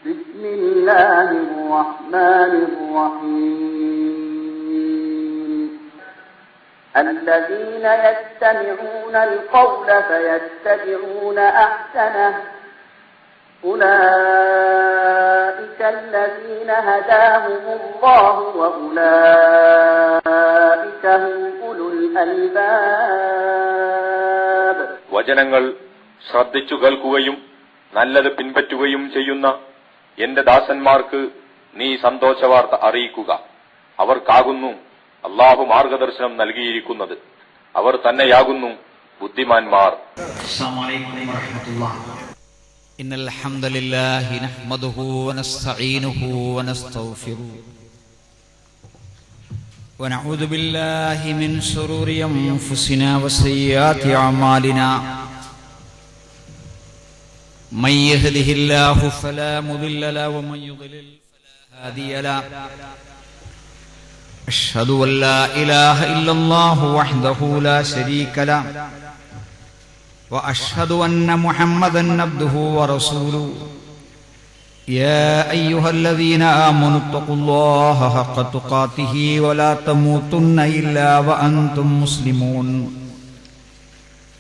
بسم الله الرحمن الرحيم الذين يستمعون القول فيتبعون أحسنه أولئك الذين هداهم الله وأولئك هم أولو الألباب. വചനങ്ങൾ ശ്രദ്ധിച്ചു കേൾക്കുകയും നല്ലത് പിൻപറ്റുകയും ചെയ്യുന്ന എന്റെ ദാസന്മാർക്ക് നീ സന്തോഷവാർത്ത അറിയിക്കുക. അവർക്കാകുന്നു അല്ലാഹു മാർഗദർശനം നൽകിയിരിക്കുന്നത്. അവർ തന്നെയാകുന്നു ബുദ്ധിമാന്മാർ. ഇന്നൽ ഹംദലില്ലാഹി നഹ്മദുഹു വനസ്തഈനുഹു വനസ്തഗ്ഫിറുഹു വനഊദു ബില്ലാഹി മിൻ ശുറൂരി അൻഫുസിനാ വസയ്യിആതി അഅമാലിനാ മൻ യഹ്ദിഹില്ലാഹു ഫലാ മുദില്ല ലഹു വമൻ യുദ്ലിൽ ഫലാ ഹാദിയ ലഹു അഷ്ഹദു അൻ ലാ ഇലാഹ ഇല്ലല്ലാഹു വഹ്ദഹു ലാ ശരീക ലഹു وأشهد أن محمدا عبده ورسوله يا أيها الذين آمنوا اتقوا الله حق تقاته ولا تموتن إلا وأنتم مسلمون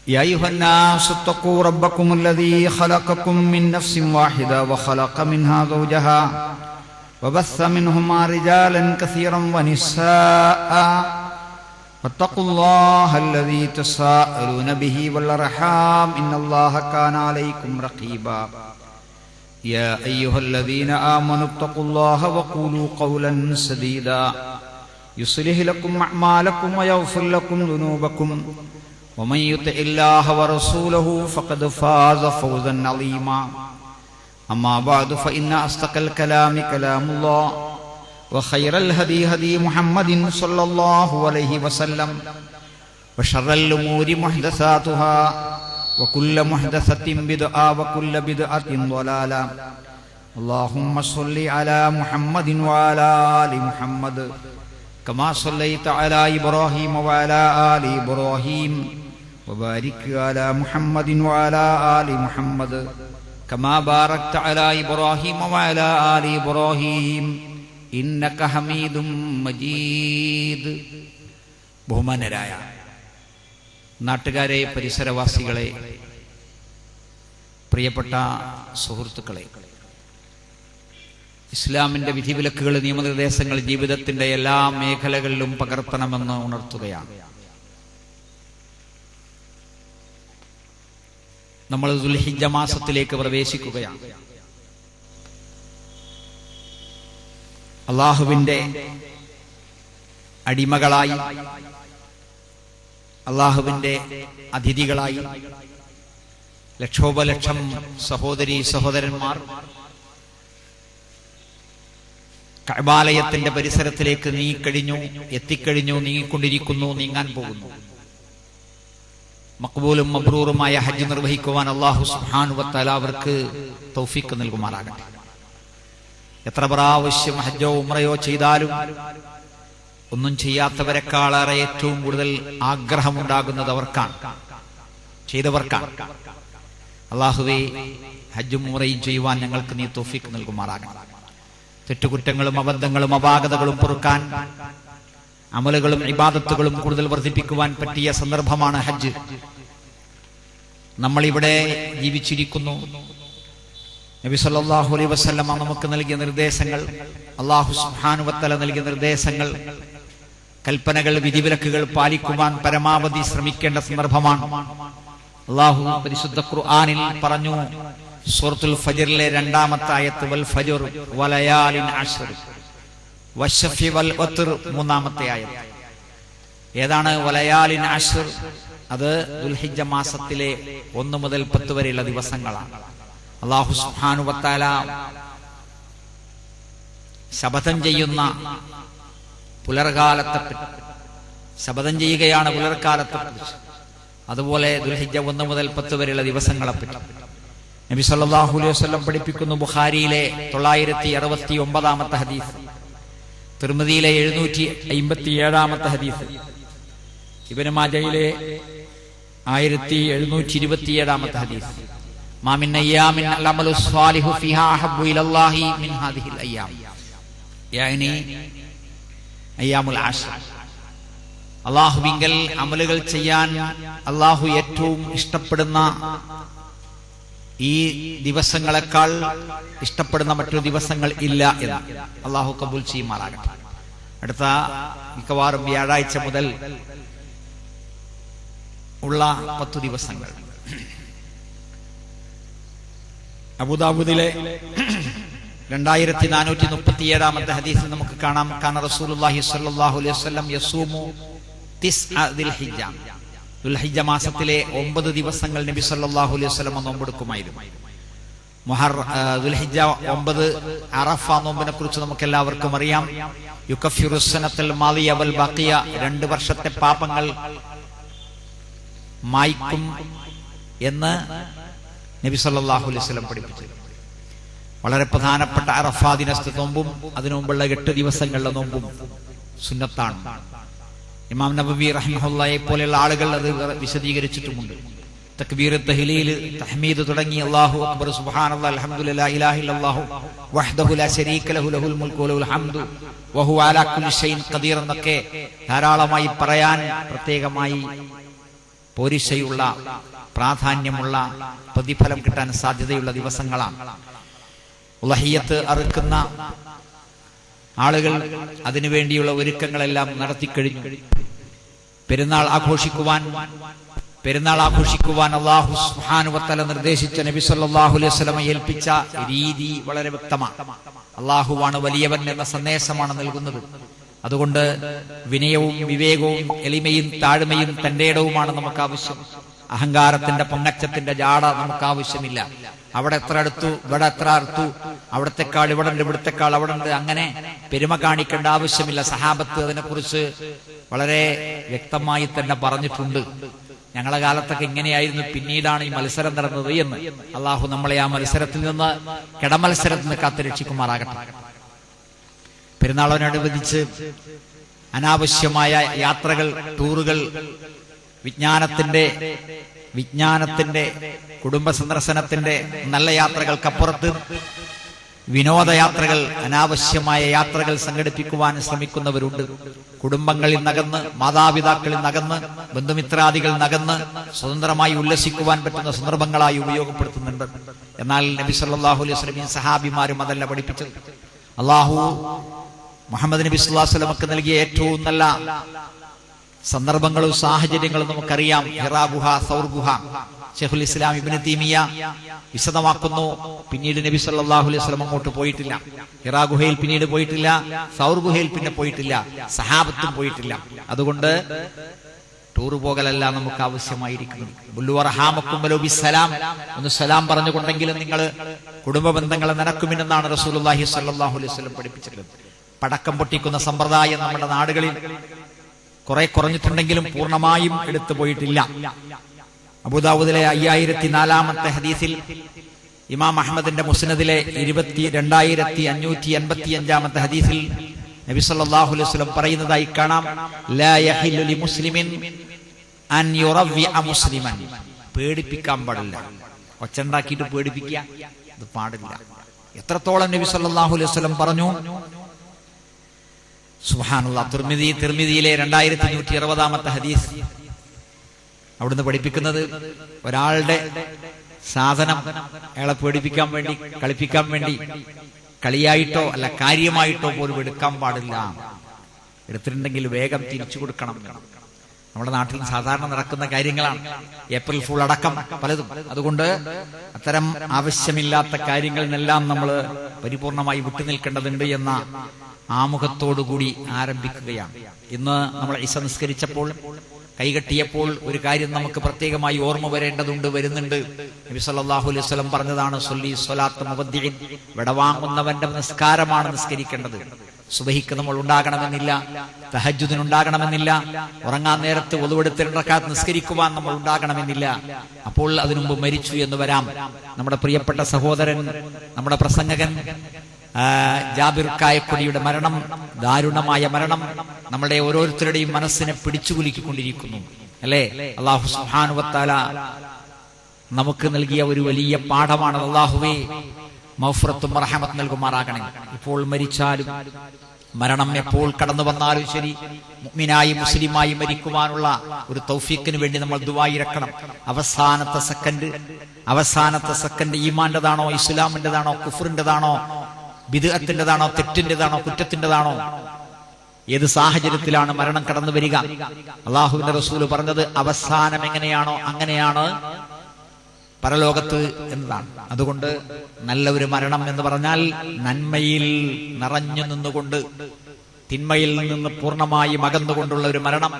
يا أيها الناس اتقوا ربكم الذي خلقكم من نفس واحدة وخلق منها زوجها وبث منهما رجالا كثيرا ونساء واتقوا الله الذي تساءلون به والأرحام إن الله كان عليكم رقيبا يا أيها الذين آمنوا اتقوا الله وقولوا قولا سديدا يصلح لكم أعمالكم ويغفر لكم ذنوبكم ومن يطع الله ورسوله فقد فاز فوزا عظيما أما بعد فإن أصدق الكلام كلام الله وخير الهدي هدي محمد صلى الله عليه وسلم وشر الأمور محدثاتها وكل محدثة بدعة وكل بدعة ضلالة اللهم صل على محمد وعلى آل محمد كما صليت على إبراهيم وعلى آل إبراهيم وبارك على محمد وعلى آل محمد كما باركت على إبراهيم وعلى آل إبراهيم ഇന്നക ഹമീദും മജീദ്. ബഹുമാനരായ നാട്ടുകാരെ, പരിസരവാസികളെ, പ്രിയപ്പെട്ട സുഹൃത്തുക്കളെ, ഇസ്ലാമിന്റെ വിധിവിലക്കുകൾ, നിയമനിർദ്ദേശങ്ങൾ ജീവിതത്തിന്റെ എല്ലാ മേഖലകളിലും പകർത്തണമെന്ന് ഉണർത്തുകയാണ്. നമ്മൾ ദുൽഹിജ്ജ മാസത്തിലേക്ക് പ്രവേശിക്കുകയാണ്. അള്ളാഹുവിന്റെ അടിമകളായി, അള്ളാഹുവിന്റെ അതിഥികളായി ലക്ഷോപലക്ഷം സഹോദരീ സഹോദരന്മാർ കഅബാലയത്തിന്റെ പരിസരത്തിലേക്ക് എത്തിക്കഴിഞ്ഞു, നീങ്ങിക്കൊണ്ടിരിക്കുന്നു, നീങ്ങാൻ പോകുന്നു. മഖ്ബൂലും മബ്രൂറുമായ ഹജ്ജ് നിർവഹിക്കുവാൻ അല്ലാഹു സുബ്ഹാനഹു വ തആല അവർക്ക് തൗഫീഖ് നൽകുമാറാകട്ടെ. എത്ര പ്രാവശ്യം ഹജ്ജോ ഉംറയോ ചെയ്താലും ഒന്നും ചെയ്യാത്തവരെക്കാളേറെ ഏറ്റവും കൂടുതൽ ആഗ്രഹമുണ്ടാകുന്നത് അവർക്കാണ്, ചെയ്തവർക്കാണ്. അല്ലാഹുവേ, ഹജ്ജും ഉംറയും ചെയ്യുവാൻ ഞങ്ങൾക്ക് നീ തൗഫീഖ് നൽകുമാറാകണം. തെറ്റുകുറ്റങ്ങളും അബദ്ധങ്ങളും അപാകതകളും പൊറുക്കാൻ, അമലുകളും ഇബാദത്തുകളും കൂടുതൽ വർദ്ധിപ്പിക്കുവാൻ പറ്റിയ സന്ദർഭമാണ് ഹജ്ജ്. നമ്മളിവിടെ ജീവിച്ചിരിക്കുന്നു. നബി സല്ലല്ലാഹു അലൈഹി വസല്ലം നമുക്ക് നൽകിയ നിർദ്ദേശങ്ങൾ, അല്ലാഹു സുബ്ഹാനഹു വ തആല നൽകിയ നിർദ്ദേശങ്ങൾ, കൽപ്പനകൾ, വിധിവിലക്കുകൾ പാലിക്കുവാൻ പരമാവധി ശ്രമിക്കേണ്ട സന്ദർഭമാണ്. അല്ലാഹു പരിശുദ്ധ ഖുർആനിൽ പറഞ്ഞു, സൂറത്തുൽ ഫജ്റിലെ 2-ാമത്തെ ആയത്ത്, വൽ ഫജ്ർ വലയാലിൻ അശ്ർ വശഫി വൽ വത്ർ 3-ാമത്തെ ആയത്ത്. ഏതാണ് വലയാലിൻ അശ്ർ? അത് ദുൽഹിജ്ജ മാസത്തിലെ 1 മുതൽ 10 വരെയുള്ള ദിവസങ്ങളാണ്. അല്ലാഹു സുബ്ഹാനഹു വ തആല ശപഥം ചെയ്യുന്ന പുലർകാലത്തെപ്പറ്റി ശപഥം ചെയ്യുകയാണ്, പുലർക്കാലത്തെക്കുറിച്ച്. അതുപോലെ ദുൽഹിജ്ജ 1 മുതൽ 10 വരെയുള്ള ദിവസങ്ങളെപ്പറ്റി നബി സല്ലല്ലാഹു അലൈഹി വസല്ലം പഠിപ്പിക്കുന്നു. ബുഖാരിയിലെ 969-ാമത്തെ ഹദീസ്, തിർമിദിയിലെ 757-ാമത്തെ ഹദീസ്, ഇബ്നു മാജയിലെ 1727-ാമത്തെ ഹദീസ്, മാ മിൻ അയ്യാമിൻ അൽഅമലു സ്വാലിഹു ഫീഹാ അഹബ്ബു ഇലല്ലാഹി മിൻ ഹാദിഹിൽ അയ്യാം, യാനി അയ്യാമുൽ അശ്ർ. അല്ലാഹുവിങ്കൽ അമലുകൾ ചെയ്യാൻ അല്ലാഹു ഏറ്റവും ഇഷ്ടപ്പെടുന്ന ഈ ദിവസങ്ങളെക്കാൾ ഇഷ്ടപ്പെടുന്ന മറ്റു ദിവസങ്ങൾ ഇല്ല എന്ന് അല്ലാഹു കബൂൽ ചെയ്യുമാറാകട്ടെ. അടുത്ത മിക്കവാറും വ്യാഴാഴ്ച മുതൽ ഉള്ള 10 ദിവസങ്ങൾ അബൂദാവൂദിലെ 2437 ഹദീസിൽ നമുക്ക് കാണാം, കാന റസൂലുള്ളാഹി സ്വല്ലല്ലാഹു അലൈഹി വസല്ലം യസൂമു തിസ്അ ദിൽഹിജ്ജ, ദുൽഹിജ്ജ മാസത്തിലെ 9 ദിവസങ്ങൾ നബി സല്ലല്ലാഹു അലൈഹി വസല്ലം നോമ്പെടുക്കുമായിരുന്നു. ദുൽഹിജ്ജ 9 അറഫ നോമ്പിനെ കുറിച്ച് നമുക്ക് എല്ലാവർക്കും അറിയാം. യുകഫിറു സനത്തൽ മാദിയ വൽ ബഖിയ, 2 വർഷത്തെ പാപങ്ങൾ മായ്ക്കും എന്ന് നബി സല്ലല്ലാഹു അലൈഹി വസല്ലം പഠിപ്പിച്ചു. വളരെ പ്രധാനപ്പെട്ട അറഫാ ദിനത്തെ നോമ്പും അതിനു മുമ്പുള്ള 8 ദിവസങ്ങളിലെ നോമ്പും സുന്നത്താണ്. ഇമാം നബവി റഹിമഹുല്ലാഹയെ പോലെയുള്ള ആളുകൾ അത് വിശദീകരിച്ചിട്ടുമുണ്ട്. തക്ബീർ, തഹ്ലീൽ, തഹ്മീദ് തുടങ്ങി അല്ലാഹു അക്ബർ, സുബ്ഹാനല്ലാഹ്, അൽഹംദുലില്ലാഹി, ഇലാഹ ഇല്ലല്ലാഹു വഹ്ദഹു ലാ ശരീക ലഹു ലഹുൽ മുൽക്കു വലഹുൽ ഹംദു വഹുവ അലാ കുല്ലി ഷൈഇൻ ഖദീർ എന്നൊക്കെ ധാരാളമായി പറയാൻ പ്രത്യേകമായി പോരിശയുള്ള, പ്രാധാന്യമുള്ള, പ്രതിഫലം കിട്ടാൻ സാധ്യതയുള്ള ദിവസങ്ങളാണ്. ഉളഹിയ്യത്ത് അറുക്കുന്ന ആളുകൾ അതിനുവേണ്ടിയുള്ള ഒരുക്കങ്ങളെല്ലാം നടത്തിക്കഴിഞ്ഞു. പെരുന്നാൾ ആഘോഷിക്കുവാൻ അല്ലാഹു സുബ്ഹാനഹു വ തആല നിർദ്ദേശിച്ച നബി സല്ലല്ലാഹു അലൈഹി വസല്ലം ഏൽപ്പിച്ച രീതി വളരെ വ്യക്തമാണ്. അല്ലാഹുവാണ് വലിയവൻ എന്ന സന്ദേശമാണ് നൽകുന്നത്. അതുകൊണ്ട് വിനയവും വിവേകവും എളിമയും താഴ്മയും തന്റെ ഇടവുമാണ് നമുക്ക് ആവശ്യം. അഹങ്കാരത്തിന്റെ പൊങ്ങച്ചത്തിന്റെ ജാട നമുക്ക് ആവശ്യമില്ല. അവിടെ എത്ര അടുത്തു, ഇവിടെ എത്ര അടുത്തു, അവിടത്തെക്കാൾ ഇവിടെ ഉണ്ട്, ഇവിടത്തെക്കാൾ അവിടെ ഉണ്ട്, അങ്ങനെ പെരുമ കാണിക്കേണ്ട ആവശ്യമില്ല. സഹാബത്ത് അതിനെക്കുറിച്ച് വളരെ വ്യക്തമായി തന്നെ പറഞ്ഞിട്ടുണ്ട്. ഞങ്ങളെ കാലത്തൊക്കെ ഇങ്ങനെയായിരുന്നു, പിന്നീടാണ് ഈ മത്സരം നടന്നത് എന്ന്. അള്ളാഹു നമ്മളെ ആ മത്സരത്തിൽ നിന്ന്, കിടമത്സരത്തിൽ നിന്ന് കാത്തുരക്ഷിക്കുമാറാകട്ടെ. പെരുന്നാളിനോടനുബന്ധിച്ച് അനാവശ്യമായ യാത്രകൾ, ടൂറുകൾ, വിജ്ഞാനത്തിന്റെ കുടുംബ സന്ദർശനത്തിന്റെ നല്ല യാത്രകൾക്കപ്പുറത്ത് വിനോദയാത്രകൾ, അനാവശ്യമായ യാത്രകൾ സംഘടിപ്പിക്കുവാൻ ശ്രമിക്കുന്നവരുണ്ട്. കുടുംബങ്ങളിൽ നകന്ന്, മാതാപിതാക്കളിൽ നകന്ന്, ബന്ധുമിത്രാദികൾ നകന്ന് സ്വതന്ത്രമായി ഉല്ലസിക്കുവാൻ പറ്റുന്ന സന്ദർഭങ്ങളായി ഉപയോഗപ്പെടുത്തുന്നുണ്ട്. എന്നാൽ നബി സല്ലല്ലാഹു അലൈഹി വസല്ലം സഹാബിമാരും അതല്ല പഠിപ്പിച്ചത്. അല്ലാഹു മുഹമ്മദ് നബി സല്ലല്ലാഹു അലൈഹി വസല്ലമക്ക് നൽകിയ ഏറ്റവും നല്ല സന്ദർഭങ്ങളും സാഹചര്യങ്ങളും നമുക്കറിയാം. ഹിറാ ഗുഹ, സൗർ ഗുഹ, ശൈഖുൽ ഇസ്ലാം ഇബ്നു തൈമിയ വിശദമാക്കുന്നു. പിന്നീട് നബി സല്ലല്ലാഹു അലൈഹി വസല്ലം അങ്ങോട്ട് പോയിട്ടില്ല. ഹിറാ ഗുഹയിൽ പിന്നീട് പോയിട്ടില്ല, സൗർ ഗുഹയിൽ പിന്നെ പോയിട്ടില്ല, സഹാബത്തും പോയിട്ടില്ല. അതുകൊണ്ട് ടൂർ പോകലല്ല നമുക്ക് ആവശ്യമായിരിക്കുന്നു. ഒന്ന് സലാം പറഞ്ഞുകൊണ്ടെങ്കിലും നിങ്ങൾ കുടുംബ ബന്ധങ്ങളെ നനക്കുമെന്നാണ് റസൂലുള്ളാഹി സ്വല്ലല്ലാഹു അലൈഹി വസല്ലം പഠിപ്പിച്ചിട്ടുള്ളത്. പടക്കം പൊട്ടിക്കുന്ന സമ്പ്രദായം നമ്മുടെ നാടുകളിൽ കുറെ കുറഞ്ഞിട്ടുണ്ടെങ്കിലും പൂർണ്ണമായും എടുത്തു പോയിട്ടില്ല. അബൂദാവൂദിലെ 5004 ഹദീസിൽ, ഇമാം അഹ്മദിന്റെ മുസ്നദിലെ 22585 ഹദീസിൽ നബി സല്ലല്ലാഹു അലൈഹി വസല്ലം പറയുന്നതായി കാണാം, ലാ യഹില്ലു ലിമുസ്ലിമിൻ അൻ യുറവ്വിഅ മുസ്ലിമൻ. പേടിപ്പിക്കാൻ പാടില്ല, ഒച്ചണ്ടാക്കിയിട്ട് പേടിപ്പിക്കുക, അത് പാടില്ല. എത്രത്തോളം നബി സല്ലല്ലാഹു അലൈഹി വസല്ലം പറഞ്ഞു. സുബ്ഹാനല്ലാഹ്. തിർമിദിയിലെ 2160 ഹദീസ്. അവിടുന്ന് പഠിപ്പിക്കുന്നത്, ഒരാളുടെ സാധനം അയാളെ പേടിപ്പിക്കാൻ വേണ്ടി, കളിപ്പിക്കാൻ വേണ്ടി, കളിയായിട്ടോ അല്ല കാര്യമായിട്ടോ പോലും എടുക്കാൻ പാടില്ല. എടുത്തിട്ടുണ്ടെങ്കിൽ വേഗം തിരിച്ചു കൊടുക്കണം. നമ്മുടെ നാട്ടിൽ സാധാരണ നടക്കുന്ന കാര്യങ്ങളാണ്, ഏപ്രിൽ ഫൂൾ അടക്കം പലതും. അതുകൊണ്ട് അത്തരം ആവശ്യമില്ലാത്ത കാര്യങ്ങളിലെല്ലാം നമ്മൾ പരിപൂർണമായി വിട്ടുനിൽക്കേണ്ടതുണ്ട് എന്ന ആമുഖത്തോടുകൂടി ആരംഭിക്കുകയാണ്. ഇന്ന് നമ്മൾ ഇശ നിസ്കരിച്ചപ്പോൾ, കൈകെട്ടിയപ്പോൾ ഒരു കാര്യം നമുക്ക് പ്രത്യേകമായി ഓർമ്മ വരുന്നുണ്ട്. നബി സല്ലല്ലാഹു അലൈഹി വസല്ലം പറഞ്ഞതാണ്, സ്വല്ലി സ്വലാത്ത് മുവദ്ദിഇൻ, വിടവാങ്ങുന്നവന്റെ നിസ്കാരമാണ് നിസ്കരിക്കേണ്ടത്. സുബഹിക്ക് നമ്മൾ ഉണ്ടാകണമെന്നില്ല, തഹജ്ജുദിന് ഉണ്ടാകണമെന്നില്ല, ഉറങ്ങാൻ നേരത്ത് ഒളുവെടുത്ത് 2 റക്അത്ത് നിസ്കരിക്കുവാൻ നമ്മൾ ഉണ്ടാകണമെന്നില്ല. അപ്പോൾ അതിനുമുമ്പ് മരിച്ചു എന്ന് വരാം. നമ്മുടെ പ്രിയപ്പെട്ട സഹോദരൻ, നമ്മുടെ പ്രസംഗകൻ ജാബിർ കായക്കൊടിയുടെ മരണം, ദാരുണമായ മരണം, നമ്മുടെ ഓരോരുത്തരുടെയും മനസ്സിനെ പിടിച്ചുകുലുക്കിക്കൊണ്ടിരിക്കുന്നു, അല്ലേ? അല്ലാഹു സുബ്ഹാനഹു വ തആല നമുക്ക് നൽകിയ ഒരു വലിയ പാഠമാണ്. അല്ലാഹുവേ, മഗ്ഫിറത്തും റഹ്മത്തും നൽകുമാറാകണേ. ഇപ്പോൾ മരിച്ചാലും മരണം എപ്പോൾ കടന്നു വന്നാലും ശരി, മുഅ്മിനായി മുസ്ലിമായി മരിക്കുവാനുള്ള ഒരു തൗഫീഖിന് വേണ്ടി നമ്മൾ ദുആ ഇറക്കണം. അവസാനത്തെ സെക്കൻഡ് ഈമാന്റേതാണോ, ഇസ്ലാമിന്റേതാണോ, കുഫറിന്റേതാണോ, ബിദ്അത്തിന്റേതാണോ, തെറ്റിന്റേതാണോ, കുറ്റത്തിന്റേതാണോ, ഏത് സാഹചര്യത്തിലാണ് മരണം കടന്നു വരിക? അല്ലാഹുവിന്റെ റസൂല് പറഞ്ഞത് അവസാനം എങ്ങനെയാണോ അങ്ങനെയാണ് പരലോകത്ത് എന്നതാണ്. അതുകൊണ്ട് നല്ല ഒരു മരണം എന്ന് പറഞ്ഞാൽ നന്മയിൽ നിറഞ്ഞു നിന്നുകൊണ്ട് തിന്മയിൽ നിന്ന് പൂർണ്ണമായി അകന്നുകൊണ്ടുള്ള ഒരു മരണം.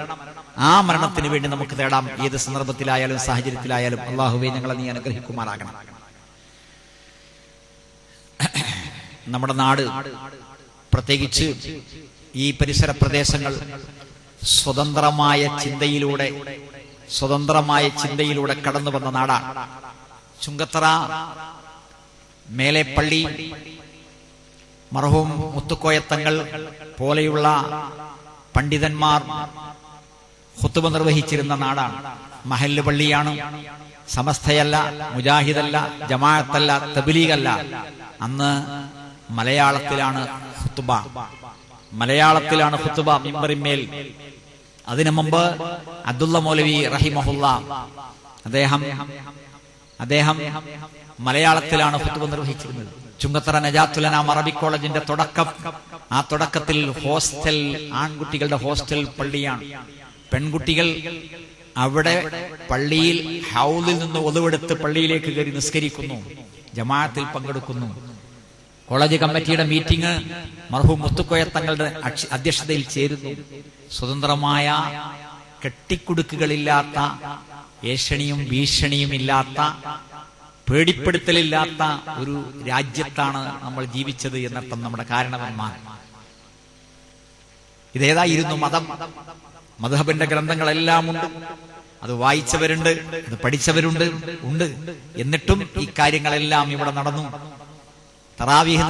ആ മരണത്തിന് വേണ്ടി നമുക്ക് തേടാം, ഏത് സന്ദർഭത്തിലായാലും സാഹചര്യത്തിലായാലും. അല്ലാഹുവേ, ഞങ്ങളെ നീ അനുഗ്രഹിക്കുമാറാകണം. നമ്മുടെ നാട്, പ്രത്യേകിച്ച് ഈ പരിസര പ്രദേശങ്ങൾ സ്വതന്ത്രമായ ചിന്തയിലൂടെ കടന്നു വന്ന നാടാണ്. ചുങ്കത്തറ, മേലെപ്പള്ളി, മർഹൂം മുത്തുക്കോയത്തങ്ങൾ പോലെയുള്ള പണ്ഡിതന്മാർ ഖുത്ബ നിർവഹിച്ചിരുന്ന നാടാണ്. മഹല്ല് പള്ളിയാണ്. സമസ്തയല്ല, മുജാഹിദല്ല, ജമാഅത്തല്ല, തബ്ലീഗല്ല. അന്ന് മലയാളത്തിലാണ് ഖുത്ബ മിമ്പറിന്മേൽ. അതിനു മുമ്പ് അബ്ദുള്ള മൗലവി റഹിമഹുല്ല അദ്ദേഹം മലയാളത്തിലാണ് ഖുത്ബ നിർവഹിച്ചിരുന്നത്. ചുങ്കത്തറ നജാത്തുൽ അനാം അറബിക് കോളേജിന്റെ തുടക്കത്തിൽ ഹോസ്റ്റൽ, ആൺകുട്ടികളുടെ ഹോസ്റ്റൽ പള്ളിയാണ്. പെൺകുട്ടികൾ അവിടെ പള്ളിയിൽ ഹൗദിൽ നിന്ന് ഒതുവെടുത്ത് പള്ളിയിലേക്ക് കയറി നിസ്കരിക്കുന്നു, ജമാഅത്തിൽ പങ്കെടുക്കുന്നു. കോളേജ് കമ്മിറ്റിയുടെ മീറ്റിംഗ് മർഹൂം മുത്തുക്കോയത്തങ്ങളുടെ അധ്യക്ഷതയിൽ ചേരുന്നു. സ്വതന്ത്രമായ, കെട്ടിക്കുടുക്കുകളില്ലാത്ത, ഏഷണിയും ഭീഷണിയും ഇല്ലാത്ത, പേടിപ്പെടുത്തലില്ലാത്ത ഒരു രാജ്യത്താണ് നമ്മൾ ജീവിച്ചത് എന്നർത്ഥം നമ്മുടെ കാരണവന്മാർ. ഇതേതായിരുന്നു മതം? മദ്ഹബിന്റെ ഗ്രന്ഥങ്ങളെല്ലാം ഉണ്ട്, അത് വായിച്ചവരുണ്ട്, അത് പഠിച്ചവരുണ്ട്. എന്നിട്ടും ഈ കാര്യങ്ങളെല്ലാം ഇവിടെ നടന്നു. തറാവീഹ്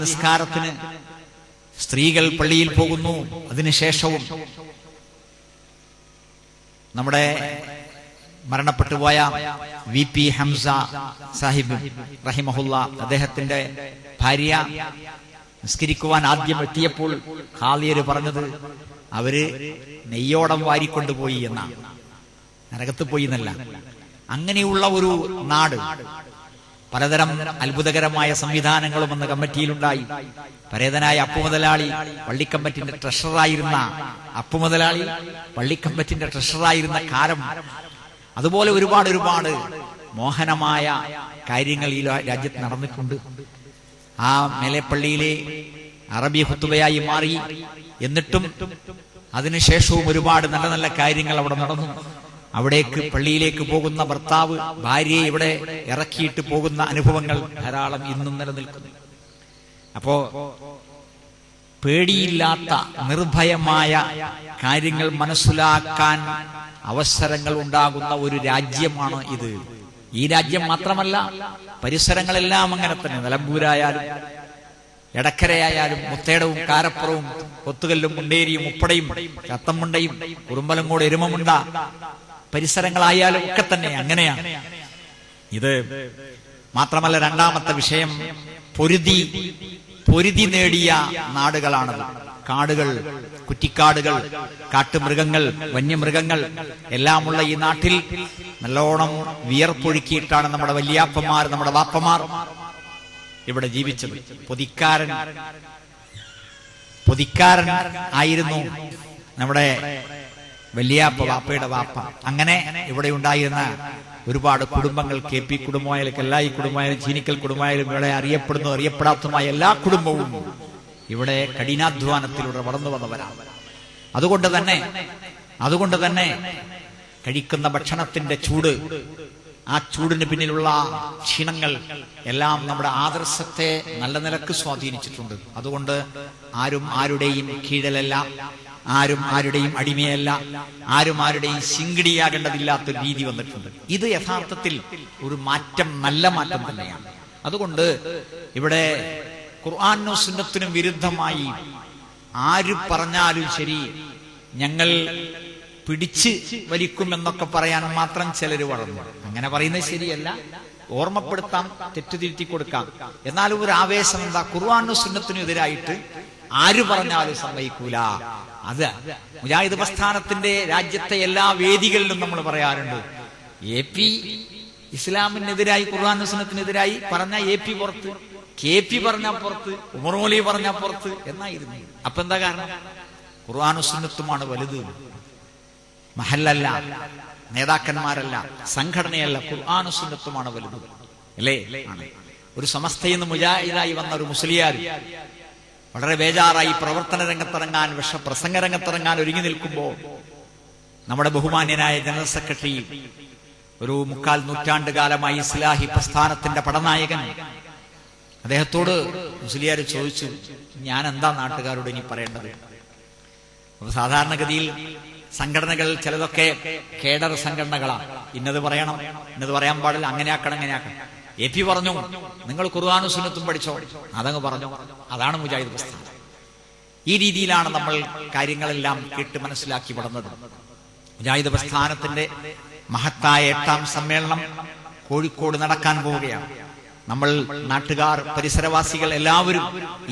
നിസ്കാരത്തിന് സ്ത്രീകൾ പള്ളിയിൽ പോകുന്നു. അതിനുശേഷവും നമ്മുടെ മരണപ്പെട്ടുപോയ VP ഹംസ സാഹിബ് റഹിമഹുല്ല, അദ്ദേഹത്തിന്റെ ഭാര്യ നിസ്കരിക്കുവാൻ ആദ്യം എത്തിയപ്പോൾ ഖാദിയര് പറഞ്ഞത് അവര് നെയ്യോടം വാരിക്കൊണ്ടുപോയി എന്നാണ്, നരകത്ത് പോയി എന്നല്ല. അങ്ങനെയുള്ള ഒരു നാട്, പലതരം അത്ഭുതകരമായ സംവിധാനങ്ങളും അന്ന് കമ്മിറ്റിയിലുണ്ടായി. പരേതനായ അപ്പുമുതലാളി പള്ളിക്കമ്മിറ്റിന്റെ ട്രഷററായിരുന്ന പള്ളിക്കമ്മിറ്റിന്റെ കാലം. അതുപോലെ ഒരുപാട് മോഹനമായ കാര്യങ്ങൾ ഈ രാജ്യത്ത് നടന്നിട്ടുണ്ട്. ആ മേലെപ്പള്ളിയിലെ അറബി ഖുത്ബയായി മാറി. എന്നിട്ടും അതിനുശേഷവും ഒരുപാട് നല്ല നല്ല കാര്യങ്ങൾ അവിടെ നടന്നു. പള്ളിയിലേക്ക് പോകുന്ന ഭർത്താവ് ഭാര്യയെ ഇവിടെ ഇറക്കിയിട്ട് പോകുന്ന അനുഭവങ്ങൾ ധാരാളം ഇന്നും നിലനിൽക്കുന്നു. അപ്പോ പേടിയില്ലാത്ത, നിർഭയമായ കാര്യങ്ങൾ മനസ്സിലാക്കാൻ അവസരങ്ങൾ ഉണ്ടാകുന്ന ഒരു രാജ്യമാണ് ഇത്. ഈ രാജ്യം മാത്രമല്ല, പരിസരങ്ങളെല്ലാം അങ്ങനെ തന്നെ. നിലമ്പൂരായാലും എടക്കരയായാലും മുത്തേടവും കാരപ്പുറവും കൊത്തുകല്ലും മുണ്ടേരിയും ഉപ്പടയും ചത്തമുണ്ടയും കുറുമ്പലങ്കോട് എരുമമുണ്ട പരിസരങ്ങളായാലും ഒക്കെ തന്നെ അങ്ങനെയാണ്. ഇത് മാത്രമല്ല, രണ്ടാമത്തെ വിഷയം പൊരുതി നേടിയ നാടുകളാണത്. കാടുകൾ, കുറ്റിക്കാടുകൾ, കാട്ടുമൃഗങ്ങൾ, വന്യമൃഗങ്ങൾ എല്ലാമുള്ള ഈ നാട്ടിൽ നല്ലോണം വിയർപ്പൊഴുക്കിയിട്ടാണ് നമ്മുടെ വല്യാപ്പന്മാർ, നമ്മുടെ വാപ്പമാർ ഇവിടെ ജീവിച്ചത്. പൊതിക്കാരൻ ആയിരുന്നു നമ്മുടെ വാപ്പയുടെ വാപ്പ. അങ്ങനെ ഇവിടെ ഉണ്ടായിരുന്ന ഒരുപാട് കുടുംബങ്ങൾ, KP കുടുംബമായാലും കല്ലായി കുടുംബമായാലും ചീനിക്കൽ കുടുംബമായാലും ഇവിടെ അറിയപ്പെടാത്തതുമായ എല്ലാ കുടുംബവും ഇവിടെ കഠിനാധ്വാനത്തിലൂടെ വളർന്നു വന്നവരാണ്. അതുകൊണ്ട് തന്നെ കഴിക്കുന്ന ഭക്ഷണത്തിന്റെ ചൂട്, ആ ചൂടിന് പിന്നിലുള്ള ക്ഷീണങ്ങൾ എല്ലാം നമ്മുടെ ആദർശത്തെ നല്ല നിലക്ക് സ്വാധീനിച്ചിട്ടുണ്ട്. അതുകൊണ്ട് ആരും ആരുടെയും കീഴലല്ല, ആരും ആരുടെയും അടിമയല്ല, ആരും ആരുടെയും ശിങ്കിടിയാകേണ്ടതില്ലാത്തൊരു രീതി വന്നിട്ടുണ്ട്. ഇത് യഥാർത്ഥത്തിൽ ഒരു മാറ്റം, നല്ല മാറ്റം തന്നെയാണ്. അതുകൊണ്ട് ഇവിടെ ഖുർആനും സുന്നത്തിനും വിരുദ്ധമായി ആര് പറഞ്ഞാലും ശരി, ഞങ്ങൾ പിടിച്ച് വലിക്കുമെന്നൊക്കെ പറയാൻ മാത്രം ചിലർ വളർന്നു. അങ്ങനെ പറയുന്നത് ശരിയല്ല. ഓർമ്മപ്പെടുത്താം, തെറ്റുതിരുത്തി കൊടുക്കാം. എന്നാലും ഒരു ആവേശം എന്താ? ഖുർആനും സുന്നത്തിനും എതിരായിട്ട് ആര് പറഞ്ഞാലും സമ്മതിക്കൂല. അത് മുജാഹിദ് പ്രസ്ഥാനത്തിന്റെ രാജ്യത്തെ എല്ലാ വേദികളിലും നമ്മൾ പറയാറുണ്ട്. AP ഇസ്ലാമിനെതിരായി, ഖുർആനും സുന്നത്തിനെതിരായി പറഞ്ഞ AP പുറത്ത്, KP പറഞ്ഞ പുറത്ത്, ഉമർ മൗലവി പറഞ്ഞ പുറത്ത് എന്നായിരുന്നു. അപ്പൊ എന്താ കാരണം? ഖുർആനും സുന്നത്തുമാണ് വലുത്. മഹല്ലല്ല, നേതാക്കന്മാരല്ല, സംഘടനയല്ല, ഖുർആനും സുന്നത്തുമാണ് വലുത്. അല്ലേ? ഒരു സമസ്തയിൽ നിന്ന് മുജാഹിദായി വന്ന ഒരു മുസ്ലിയാർ വളരെ ബേജാറായി പ്രവർത്തന രംഗത്തിറങ്ങാൻ, പ്രസംഗ രംഗത്തിറങ്ങാൻ ഒരുങ്ങി നിൽക്കുമ്പോൾ നമ്മുടെ ബഹുമാന്യനായ ജനറൽ സെക്രട്ടറി, ഒരു 3/4 നൂറ്റാണ്ട് കാലമായി ഇസ്ലാഹി പ്രസ്ഥാനത്തിന്റെ പടനായകൻ, അദ്ദേഹത്തോട് മുസ്ലിയാർ ചോദിച്ചു, ഞാൻ എന്താ നാട്ടുകാരോട് ഇനി പറയേണ്ടത്? അപ്പൊ സാധാരണഗതിയിൽ സംഘടനകൾ ചിലതൊക്കെ കേഡർ സംഘടനകളാണ്. ഇന്നത് പറയണം, ഇന്നത് പറയാൻ പാടില്ല, അങ്ങനെ ആക്കണം, അങ്ങനെ ആക്കണം. AP പറഞ്ഞു, നിങ്ങൾ ഖുർആനും സുന്നത്തും പഠിച്ചോ, അതങ്ങ് പറഞ്ഞു. അതാണ് മുജാഹിദ് പ്രസ്ഥാനം. ഈ രീതിയിലാണ് നമ്മൾ കാര്യങ്ങളെല്ലാം കേട്ട് മനസ്സിലാക്കി വളർന്നത്. മുജാഹിദ് പ്രസ്ഥാനത്തിന്റെ മഹത്തായ 8ാം സമ്മേളനം കോഴിക്കോട് നടക്കാൻ പോവുകയാണ്. നമ്മൾ നാട്ടുകാർ, പരിസരവാസികൾ എല്ലാവരും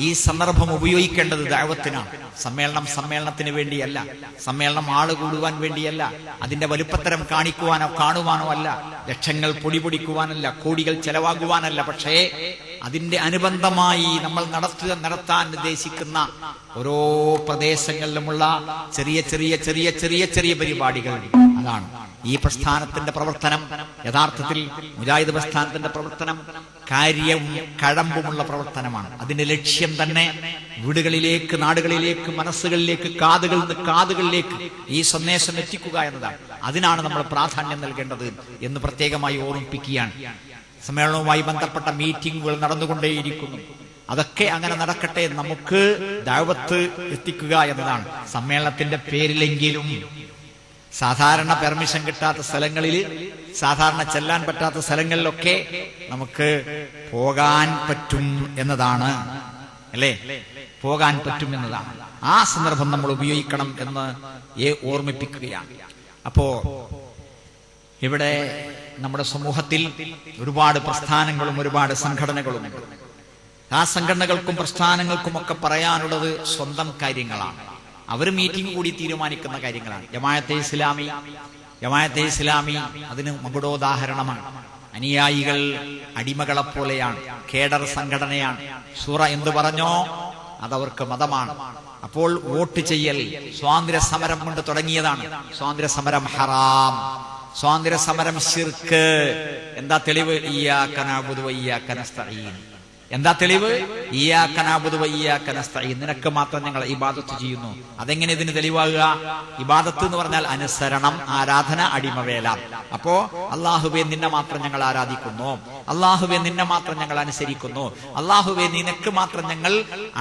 ഈ സന്ദർഭം ഉപയോഗിക്കേണ്ടത് ദഅവത്തിനാണ്. സമ്മേളനത്തിന് വേണ്ടിയല്ല, സമ്മേളനം ആള് കൂടുവാൻ വേണ്ടിയല്ല, അതിന്റെ വലുപ്പത്തരം കാണിക്കുവാനോ കാണുവാനോ അല്ല, ലക്ഷങ്ങൾ പൊടിപൊടിക്കുവാനല്ല, കോടികൾ ചെലവാകുവാനല്ല. പക്ഷേ അതിന്റെ അനുബന്ധമായി നമ്മൾ നടത്താൻ ഉദ്ദേശിക്കുന്ന ഓരോ പ്രദേശങ്ങളിലുമുള്ള ചെറിയ ചെറിയ ചെറിയ ചെറിയ ചെറിയ പരിപാടികൾ, അതാണ് ഈ പ്രസ്ഥാനത്തിന്റെ പ്രവർത്തനം. യഥാർത്ഥത്തിൽ മുജാഹിദ് പ്രസ്ഥാനത്തിന്റെ പ്രവർത്തനം കാര്യവും കഴമ്പുമുള്ള പ്രവർത്തനമാണ്. അതിന്റെ ലക്ഷ്യം തന്നെ വീടുകളിലേക്ക്, നാടുകളിലേക്ക്, മനസ്സുകളിലേക്ക്, കാതുകളിലേക്ക് ഈ സന്ദേശം എത്തിക്കുക എന്നതാണ്. അതിനാണ് നമ്മൾ പ്രാധാന്യം നൽകേണ്ടത് എന്ന് പ്രത്യേകമായി ഓർമ്മിപ്പിക്കുകയാണ്. സമ്മേളനവുമായി ബന്ധപ്പെട്ട മീറ്റിംഗുകൾ നടന്നുകൊണ്ടേയിരിക്കുന്നു. അതൊക്കെ അങ്ങനെ നടക്കട്ടെ. നമുക്ക് ദഅവത്ത് എത്തിക്കുക എന്നതാണ് സമ്മേളനത്തിന്റെ പേരിലെങ്കിലും. സാധാരണ പെർമിഷൻ കിട്ടാത്ത സ്ഥലങ്ങളിൽ, സാധാരണ ചെല്ലാൻ പറ്റാത്ത സ്ഥലങ്ങളിലൊക്കെ നമുക്ക് പോകാൻ പറ്റും എന്നതാണ്, അല്ലേ? പോകാൻ പറ്റും എന്നതാണ്. ആ സന്ദർഭം നമ്മൾ ഉപയോഗിക്കണം എന്ന് ഓർമ്മിപ്പിക്കുകയാണ്. അപ്പോ ഇവിടെ നമ്മുടെ സമൂഹത്തിൽ ഒരുപാട് പ്രസ്ഥാനങ്ങളും ഒരുപാട് സംഘടനകളും ഉണ്ട്. ആ സംഘടനകൾക്കും പ്രസ്ഥാനങ്ങൾക്കും ഒക്കെ പറയാനുള്ളത് സ്വന്തം കാര്യങ്ങളാണ്. അവർ മീറ്റിംഗ് കൂടി തീരുമാനിക്കുന്ന കാര്യങ്ങളാണ്. ജമാഅത്തെ ഇസ്ലാമി അതിന് മകുടോദാഹരണമാണ്. അനുയായികൾ അടിമകളെപ്പോലെയാണ്, കേഡർ സംഘടനയാണ്. സൂറ എന്ത് പറഞ്ഞോ അതവർക്ക് മതമാണ്. അപ്പോൾ വോട്ട് ചെയ്യൽ സ്വാതന്ത്ര്യ സമരം കൊണ്ട് തുടങ്ങിയതാണ്. സ്വാതന്ത്ര്യ സമരം ഹറാം, സ്വാതന്ത്ര്യ സമരം ശിർക്ക്. എന്താ തെളിവ്? ഇയ്യാക നഅ്ബുദു വഇയ്യാക നസ്തഈൻ. എന്താ തെളിവ്? ഇയ്യാക നഅ്ബുദു വഇയ്യാക നസ്തഈൻ. നിനക്ക് മാത്രം ഞങ്ങൾ ഇബാദത്ത് ചെയ്യുന്നു. അതെങ്ങനെ ഇതിന് തെളിവാകുക? ഇബാദത്ത് എന്ന് പറഞ്ഞാൽ അനുസരണം, ആരാധന, അടിമവേല. അപ്പോ അല്ലാഹുവേ നിന്നെ മാത്രം ഞങ്ങൾ ആരാധിക്കുന്നു, അല്ലാഹുവേ നിന്നെ മാത്രം ഞങ്ങൾ അനുസരിക്കുന്നു, അല്ലാഹുവേ നിനക്ക് മാത്രം ഞങ്ങൾ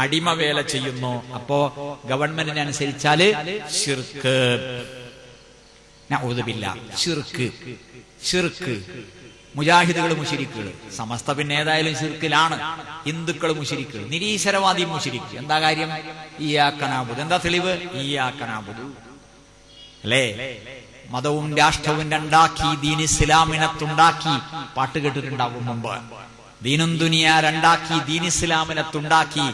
അടിമവേല ചെയ്യുന്നു. അപ്പോ ഗവൺമെന്റിനെ അനുസരിച്ചാല് ശിർക്ക്. നഊദു ബില്ലാഹ്. ശിർക്ക്. മുജാഹിദുകൾ മുശ്രിക്കുകൾ, സമസ്ത പിന്നെ ഏതായാലും ശിർക്കിലാണ്. ഹിന്ദുക്കൾ മുശ്രിക്കുകൾ, നിരീശ്വരവാദി മുശ്രിക്ക്. എന്താ കാര്യം? ഇയ്യാക നഅ്ബുദു. എന്താ തെളിവ്? ഇയ്യാക നഅ്ബുദു. അല്ലേ? മതവും രാഷ്ട്രവും രണ്ടാക്കി, ദീൻ ഇസ്ലാമിനെ തുണ്ടാക്കി. പാട്ട് കേട്ടിട്ടുണ്ടാവും മുമ്പ്. ദീനും ദുനിയ രണ്ടാക്കി, ദീൻ ഇസ്ലാമിനെ തുണ്ടാക്കി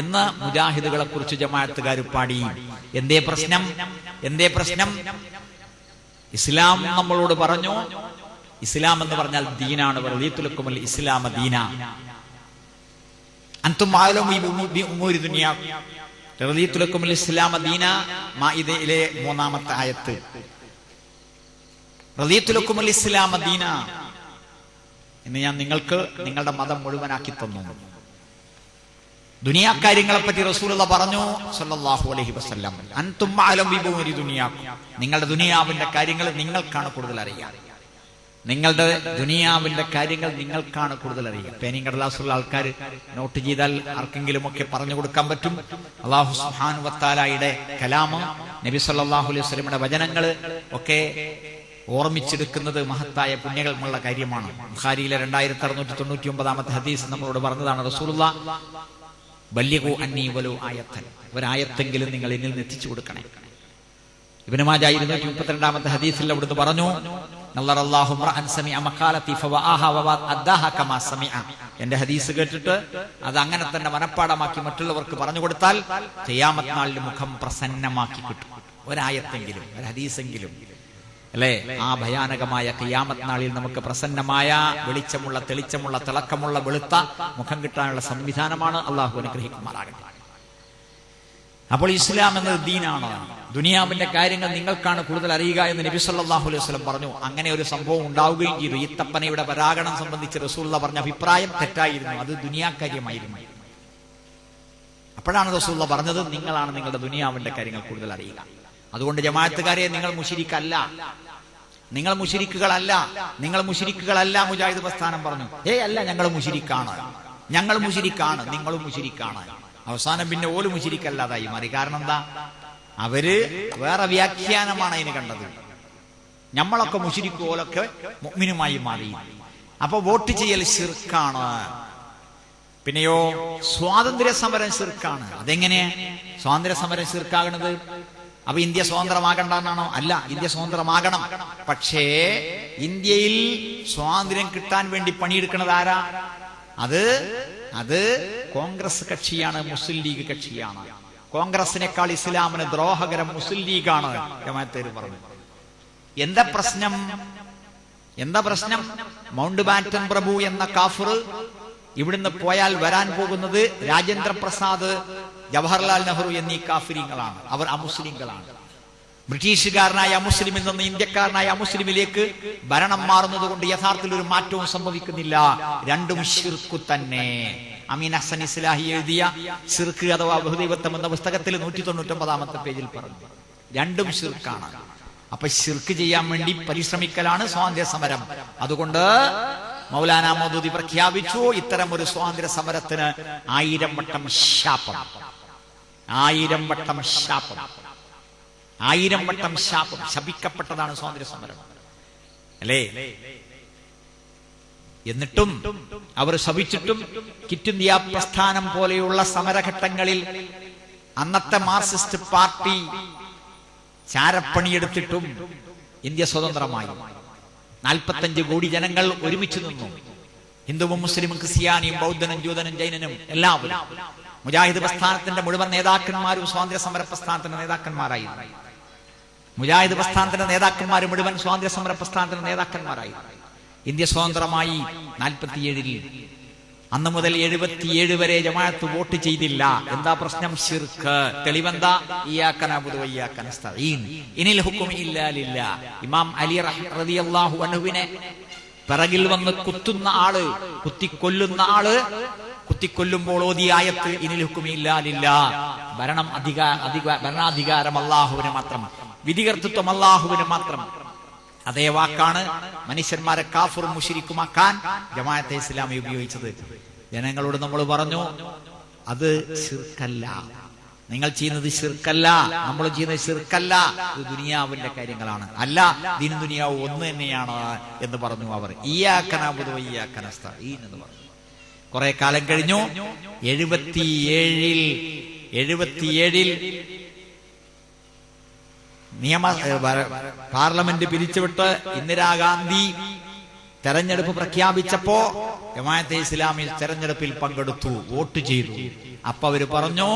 എന്ന് മുജാഹിദുകളെ കുറിച്ച് ജമാഅത്തുകാർ പാടി. എന്തേ പ്രശ്നം? ഇസ്ലാം നമ്മളോട് പറഞ്ഞു, ഇസ്ലാം എന്ന് പറഞ്ഞാൽ ദീനാണ്. റളീതു ലക്കുമുൽ ഇസ്ലാമ ദീന അൻതും അഅലമു ബി ഉമൂരി ദുനിയ. റളീതു ലക്കുമുൽ ഇസ്ലാമ ദീന, മാഇദയിലെ 3-ാമത്തെ ആയത്ത്. റളീതു ലക്കുമുൽ ഇസ്ലാമ ദീന എന്ന് ഞാൻ നിങ്ങൾക്ക് നിങ്ങളുടെ മതം മുഴുവനാക്കി തന്നു. ദുനിയാ കാര്യങ്ങളെ പറ്റി റസൂലുള്ളാഹി പറഞ്ഞു സല്ലല്ലാഹു അലൈഹി വസല്ലം, അൻതും അഅലമു ബി ഉമൂരി ദുനിയ. നിങ്ങളുടെ ദുനിയാവിന്റെ കാര്യങ്ങൾ നിങ്ങൾക്കാണ് കൂടുതൽ അറിയുക. നിങ്ങളുടെ ദുനിയാവിന്റെ കാര്യങ്ങൾ നിങ്ങൾക്കാണ് കൂടുതൽ അറിയുക. പേനിയും കടലാസുള്ള ആൾക്കാർ നോട്ട് ചെയ്താൽ ആർക്കെങ്കിലും ഒക്കെ പറഞ്ഞു കൊടുക്കാൻ പറ്റും. അല്ലാഹു സുബ്ഹാനഹു വ തആലയുടെ കലാമ്, നബി സല്ലല്ലാഹു അലൈഹി വസല്ലമയുടെ വചനങ്ങൾ ഒക്കെ ഓർമ്മിച്ചെടുക്കുന്നത് മഹത്തായ പുണ്യകൾമുള്ള കാര്യമാണ്. ബുഖാരിയിലെ 2699-ാമത്തെ ഹദീസ് നമ്മളോട് പറഞ്ഞതാണ് റസൂലുള്ളാഹി, ബല്ലിഗു അന്നി വലു ആയത്തൻ. ഒരായത്തെങ്കിലും നിങ്ങൾ എന്നിൽ നിന്ന് എത്തിച്ചു കൊടുക്കണേ. ഇബ്നു മാജ 232 ഹദീസിൽ അവിടുന്ന് പറഞ്ഞു, നല്ലറല്ലാഹു റഅൻ സമിഅ മഖാലതി ഫവആഹ വഅദ്ദാഹ കമാ സമിഅ. എന്റെ ഹദീസ് കേട്ടിട്ട് അത് അങ്ങനെ തന്നെ മനപ്പാടമാക്കി മറ്റുള്ളവർക്ക് പറഞ്ഞു കൊടുത്താൽ ഖിയാമത്ത് നാളിൽ മുഖം പ്രസന്നമാക്കി കിട്ടും. ഒരായത്തെങ്കിലും ഒരു ഹദീസെങ്കിലും അല്ലേ? ആ ഭയാനകമായ ഖിയാമത്ത് നാളിൽ നമുക്ക് പ്രസന്നമായ വെളിച്ചമുള്ള തെളിച്ചമുള്ള തിളക്കമുള്ള വെളുത്ത മുഖം കിട്ടാനുള്ള സംവിധാനമാണ്. അള്ളാഹു അനുഗ്രഹിക്കുമാറാകട്ടെ. അപ്പോൾ ഇസ്ലാം എന്നത് ദീനാണ്. ദുനിയാവിന്റെ കാര്യങ്ങൾ നിങ്ങൾക്കാണ് കൂടുതൽ അറിയുക എന്ന് നബി സല്ലല്ലാഹു അലൈഹി വസല്ലം പറഞ്ഞു. അങ്ങനെ ഒരു സംഭവം ഉണ്ടാവുകയും ചെയ്തു. ഈ തപ്പനയുടെ പരാഗണം സംബന്ധിച്ച് റസൂലുള്ളാഹി പറഞ്ഞ അഭിപ്രായം തെറ്റായിരുന്നു. അത് ദുനിയാക്കാര്യമായിരുന്നു. അപ്പോഴാണ് റസൂലുള്ളാഹി പറഞ്ഞത്, നിങ്ങളാണ് നിങ്ങളുടെ ദുനിയാവിന്റെ കാര്യങ്ങൾ കൂടുതൽ അറിയുക. അതുകൊണ്ട് ജമാഅത്തുകാരെ, നിങ്ങൾ മുശ്രിക്കല്ല, നിങ്ങൾ മുശ്രിക്കുകളല്ല, നിങ്ങൾ മുശ്രിക്കുകളല്ല. മുജാഹിദ് പ്രസ്ഥാനം പറഞ്ഞു, അല്ല, ഞങ്ങൾ മുശ്രിക്കാണ്, ഞങ്ങൾ മുശ്രിക്കാണ്, നിങ്ങളും മുശ്രിക്കാണ്. അവസാനം പിന്നെ ഓല് മുശ്രിക്കല്ലാതായി മാറി. കാരണം എന്താ? അവര് വേറെ വ്യാഖ്യാനമാണ് അതിന് കണ്ടത്. നമ്മളൊക്കെ മുശ്രിക്ക്, ഓലൊക്കെ മുഅ്മിനുമായി മാറി. അപ്പൊ വോട്ട് ചെയ്യൽ ശിർക്കാണ്. പിന്നെയോ സ്വാതന്ത്ര്യ സമരം ശിർക്കാണ്. അതെങ്ങനെ സ്വാതന്ത്ര്യ സമരം ശിർക്കാകണത്? അപ്പൊ ഇന്ത്യ സ്വതന്ത്രമാകണ്ടെന്നാണോ? അല്ല, ഇന്ത്യ സ്വതന്ത്രമാകണം. പക്ഷേ ഇന്ത്യയിൽ സ്വാതന്ത്ര്യം കിട്ടാൻ വേണ്ടി പണിയെടുക്കുന്നത് ആരാ? അത് കോൺഗ്രസ് കക്ഷിയാണ്, മുസ്ലിം ലീഗ് കക്ഷിയാണ്. കോൺഗ്രസിനേക്കാൾ ഇസ്ലാമിന് ദ്രോഹകരം മുസ്ലിം ലീഗാണ്. ജമാഅത്തേര് പറഞ്ഞു. എന്താ പ്രശ്നം? മൗണ്ട് ബാറ്റൻ പ്രഭു എന്ന കാഫിർ ഇവിടുന്ന് പോയാൽ വരാൻ പോകുന്നത് രാജേന്ദ്ര പ്രസാദ്, ജവഹർലാൽ നെഹ്റു എന്നീ കാഫിരിങ്ങളാണ്. അവർ അമുസ്ലിങ്ങളാണ്. ബ്രിട്ടീഷുകാരനായ അമുസ്ലിമിൽ നിന്ന് ഇന്ത്യക്കാരനായ അമുസ്ലിമിലേക്ക് ഭരണം മാറുന്നത് കൊണ്ട് യഥാർത്ഥത്തിൽ ഒരു മാറ്റവും സംഭവിക്കുന്നില്ല. രണ്ടും ശിർക്ക് തന്നെ. അമീൻ ഹസൻ ഇസ്ലാഹി എഴുതിയ ശിർക്ക് അഥവാ ബഹുദൈവത്വം എന്ന പുസ്തകത്തിൽ 199 പേജിൽ പറഞ്ഞു, രണ്ടും ശിർക്കാണ്. അപ്പൊ ശിർക്ക് ചെയ്യാൻ വേണ്ടി പരിശ്രമിക്കലാണ് സ്വാതന്ത്ര്യ സമരം. അതുകൊണ്ട് മൗലാന മൗദൂദി പ്രഖ്യാപിച്ചു, ഇത്തരം ഒരു സ്വാതന്ത്ര്യ സമരത്തിന് 1000 വട്ടം ശാപം, 1000 വട്ടം ശാപം, 1000 വട്ടം ശാപം. ശപിക്കപ്പെട്ടതാണ് സ്വാതന്ത്ര്യ സമരം, അല്ലേ? എന്നിട്ടും അവർ ശപിച്ചിട്ടും ക്വിറ്റ് ഇന്ത്യ പ്രസ്ഥാനം പോലെയുള്ള സമരഘട്ടങ്ങളിൽ അന്നത്തെ മാർക്സിസ്റ്റ് പാർട്ടി ചാരപ്പണിയെടുത്തിട്ടും ഇന്ത്യ സ്വതന്ത്രമായി. 45 കോടി ജനങ്ങൾ ഒരുമിച്ച് നിന്നു. ഹിന്ദുവും മുസ്ലിമും ക്രിസ്ത്യാനിയും ബൗദ്ധനും ജൂതനും ജൈനനും എല്ലാവരും. മുജാഹിദ് പ്രസ്ഥാനത്തിന്റെ മുഴുവൻ നേതാക്കന്മാരും സ്വാതന്ത്ര്യ സമര പ്രസ്ഥാനത്തിന്റെ നേതാക്കന്മാരായിരുന്നു. മുജാഹിദ് പ്രസ്ഥാനത്തിന്റെ നേതാക്കന്മാർ മുഴുവൻ സ്വാതന്ത്ര്യ സമര പ്രസ്ഥാനത്തിന്റെ നേതാക്കന്മാരായിരുന്നു. ഇന്ത്യ സ്വതന്ത്രമായി 47-ൽ. അന്ന് മുതൽ 77 വരെ ജമാഅത്ത് വോട്ട് ചെയ്തില്ല. എന്താ പ്രശ്നം? ശിർക്ക്. തെളിവെന്താ? ഇയ്യാക നഅ്ബുദു വഇയ്യാക നസ്തഈൻ, ഇനിൽ ഹുക്മു ഇല്ലാ ലില്ലാഹ്. ഇമാം അലി റളിയല്ലാഹു അൻഹുവിനെ പിറകിൽ വന്ന് കുത്തുന്ന ആള്, കുത്തിക്കൊല്ലുന്ന ആള്, കുത്തിക്കൊല്ലുമ്പോൾ ഓതിയ ആയത്ത് ഇനിൽ ഹുക്മു ഇല്ലാ ലില്ലാഹ്. ഭരണാധികാരം അല്ലാഹുവിന് മാത്രം, വിധികർത്തൃത്വം അല്ലാഹുവിന് മാത്രം. അതേ വാക്കാണ് മനുഷ്യന്മാരെ കാഫിറും മുശ്രിക്കുമാക്കാൻ ജമാഅത്തെ ഇസ്ലാമി ഉപയോഗിച്ചത്. ജനങ്ങളോട് നമ്മൾ പറഞ്ഞു, അത് ശിർക്കല്ല, നിങ്ങൾ ചെയ്യുന്നത് ശിർക്കല്ല, നമ്മൾ ചെയ്യുന്നത് ശിർക്കല്ല, ഇത് ദുനിയാവിന്റെ കാര്യങ്ങളാണ്. അല്ല, ദീനും ദുനിയാവും ഒന്ന് തന്നെയാണ് എന്ന് പറഞ്ഞു അവർ. ഇയ്യാക നഅ്ബുദു വഇയ്യാക നസ്തഈൻ എന്ന് പറഞ്ഞു. കുറെ കാലം കഴിഞ്ഞു. 77-ൽ പാർലമെന്റ് പിരിച്ചുവിട്ട് ഇന്ദിരാഗാന്ധി തെരഞ്ഞെടുപ്പ് പ്രഖ്യാപിച്ചപ്പോ ജമാഅത്തെ ഇസ്ലാമി തെരഞ്ഞെടുപ്പിൽ പങ്കെടുത്തു, വോട്ട് ചെയ്തു. അപ്പൊ അവര് പറഞ്ഞു,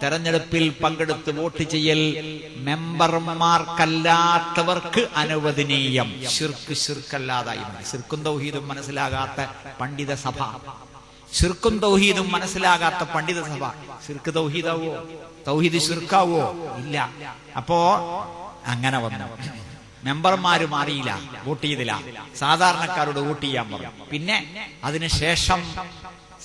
തെരഞ്ഞെടുപ്പിൽ പങ്കെടുത്ത് വോട്ട് ചെയ്യൽ മെമ്പർമാർക്കല്ലാത്തവർക്ക് അനുവദനീയം. ശിർക്കല്ലാതായി. ശിർക്കും തൗഹീദും മനസ്സിലാകാത്ത പണ്ഡിത സഭ, ശിർക്കും തൗഹീദും മനസ്സിലാകാത്ത പണ്ഡിത സഭ ശിർക്ക് തൗഹീദാവോ? തൗഹീദ് ശിർക്കാവോ? ഇല്ല. അപ്പോ അങ്ങനെ വന്നു. മെമ്പർമാര് മാറിയില്ല, വോട്ട് ചെയ്തില്ല. സാധാരണക്കാരോട് വോട്ട് ചെയ്യാൻ പറഞ്ഞു. പിന്നെ അതിനുശേഷം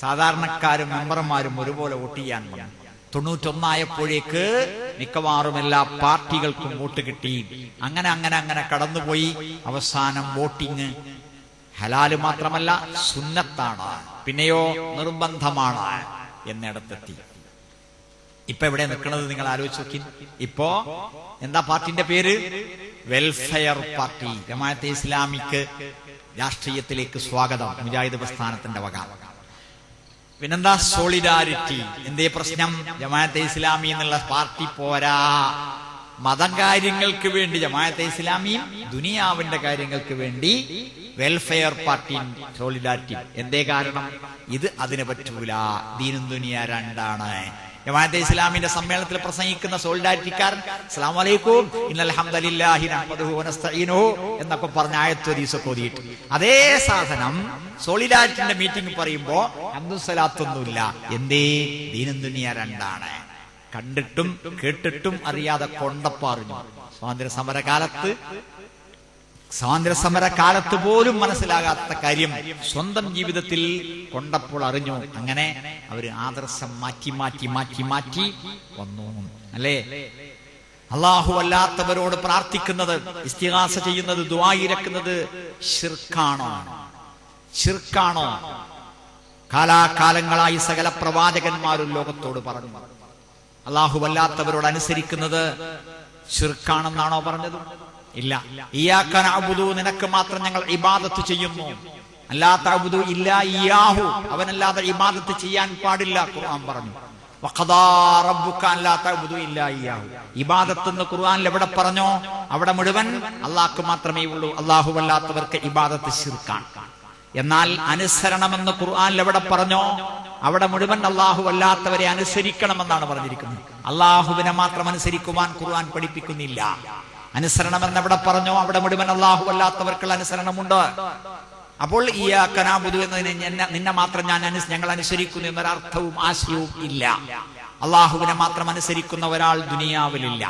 സാധാരണക്കാരും മെമ്പർമാരും ഒരുപോലെ വോട്ട് ചെയ്യാൻ പറഞ്ഞു. 91 ആയപ്പോഴേക്ക് മിക്കവാറും എല്ലാ പാർട്ടികൾക്കും വോട്ട് കിട്ടി. അങ്ങനെ കടന്നുപോയി. അവസാനം വോട്ടിങ് ഹലാല് മാത്രമല്ല, സുന്നത്താണ്, പിന്നെയോ നിർബന്ധമാണ് എന്നിടത്തെത്തി. ഇപ്പൊ എവിടെ നിൽക്കുന്നത് നിങ്ങൾ ആലോചിച്ച് നോക്കി. ഇപ്പോ എന്താ പാർട്ടിന്റെ പേര്? Welfare party. ജമാഅത്തെ ഇസ്ലാമിക്ക് രാഷ്ട്രീയത്തിലേക്ക് സ്വാഗതം, മുജാഹിദ് പ്രസ്ഥാനത്തിന്റെ വക. പിന്നെന്താ? സോളിഡാരിറ്റി. എന്തേ പ്രശ്നം? ജമാഅത്തെ ഇസ്ലാമി എന്നുള്ള പാർട്ടി പോരാ, മതം കാര്യങ്ങൾക്ക് വേണ്ടി ജമാഅത്തെ ഇസ്ലാമിയും ദുനിയാവിന്റെ കാര്യങ്ങൾക്ക് വേണ്ടി വെൽഫെയർ പാർട്ടിയും സോളിഡാരിറ്റിയും. എന്തേ കാരണം? ഇത് അതിന് പറ്റൂല. ദീനും ദുനിയ രണ്ടാണ്. ജമാഅത്തെ ഇസ്ലാമിന്റെ സമ്മേളനത്തിൽ പ്രസംഗിക്കുന്ന സോളിഡാരിറ്റിക്കാരൻ അസ്സലാമു അലൈക്കും ഇന്നൽ ഹംദലില്ലാഹി നഹ്മദുഹു വനസ്തഈനുഹു എന്നൊക്കെ പറഞ്ഞ ആയത്ത് ഹദീസൊക്കെ ഓതിയിട്ട് അതേ സാധനം സോളിഡാരിറ്റിന്റെ മീറ്റിംഗ് പറയുമ്പോ ഹംദും സ്വലാത്തൊന്നുമില്ല. എന്തേ? ദീനും ദുനിയ രണ്ടാണ്. കണ്ടിട്ടും കേട്ടിട്ടും അറിയാതെ കൊണ്ടപ്പറിഞ്ഞു. സ്വാതന്ത്ര്യ സമരകാലത്ത് പോലും മനസ്സിലാകാത്ത കാര്യം സ്വന്തം ജീവിതത്തിൽ കൊണ്ടപ്പോൾ അറിഞ്ഞു. അങ്ങനെ അവര് ആദർശം മാറ്റി മാറ്റി മാറ്റി മാറ്റി വന്നു അല്ലേ? അള്ളാഹു അല്ലാത്തവരോട് പ്രാർത്ഥിക്കുന്നത്, ഇസ്തിഗാസ ചെയ്യുന്നത്, ദുആയിരക്കുന്നത് ശിർക്കാണോ? ശിർക്കാണോ? കാലാകാലങ്ങളായി സകല പ്രവാചകന്മാരും ലോകത്തോട് പറഞ്ഞു. അള്ളാഹു അല്ലാത്തവരോട് അനുസരിക്കുന്നത് ശിർക്കാണെന്നാണോ പറഞ്ഞത്? ഇല്ല. ഇയ്യാക നഅ്ബുദു, നിനക്ക് മാത്രം ഞങ്ങൾ ഇബാദത്ത് ചെയ്യുന്നു. അല്ലാ തഅ്ബുദു ഇല്ലാ ഇയ്യാഹു, അവനല്ലാതെ ഇബാദത്ത് ചെയ്യാൻ പാടില്ല ഖുർആൻ പറഞ്ഞു. വഖദാ റബ്ബുക അല്ലാ തഅ്ബുദു ഇല്ലാ ഇയ്യാഹു. ഇബാദത്ത് എന്ന് ഖുർആനിൽ എവിടെ പറഞ്ഞോ അവിടെ മുഴുവൻ അല്ലാഹ്ക്ക് മാത്രമേ ഉള്ളൂ. അല്ലാഹു അല്ലാത്തവർക്ക് ഇബാദത്ത് ശിർക്കാണ്. എന്നാൽ അനുസരണമെന്ന് ഖുർആനിൽ എവിടെ പറഞ്ഞോ അവിടെ മുഴുവൻ അല്ലാഹു അല്ലാത്തവരെ അനുസരിക്കണമെന്നാണ് പറഞ്ഞിരിക്കുന്നത്. അല്ലാഹുവിനെ മാത്രം അനുസരിക്കുവാൻ ഖുർആൻ പഠിപ്പിക്കുന്നില്ല. അനുസരണം എന്നെവിടെ പറഞ്ഞോ അവിടെ മുഴുവൻ അല്ലാഹു അല്ലാത്തവർക്കുള്ള അനുസരണമുണ്ട്. അപ്പോൾ ഇയ്യാക നഅ്ബുദു എന്നതിന് നിന്നെ മാത്രം ഞങ്ങൾ അനുസരിക്കുന്നു എന്നൊരർത്ഥവും ആശയവും ഇല്ല. അല്ലാഹുവിനെ മാത്രം അനുസരിക്കുന്ന ഒരാൾ ദുനിയാവിലില്ല.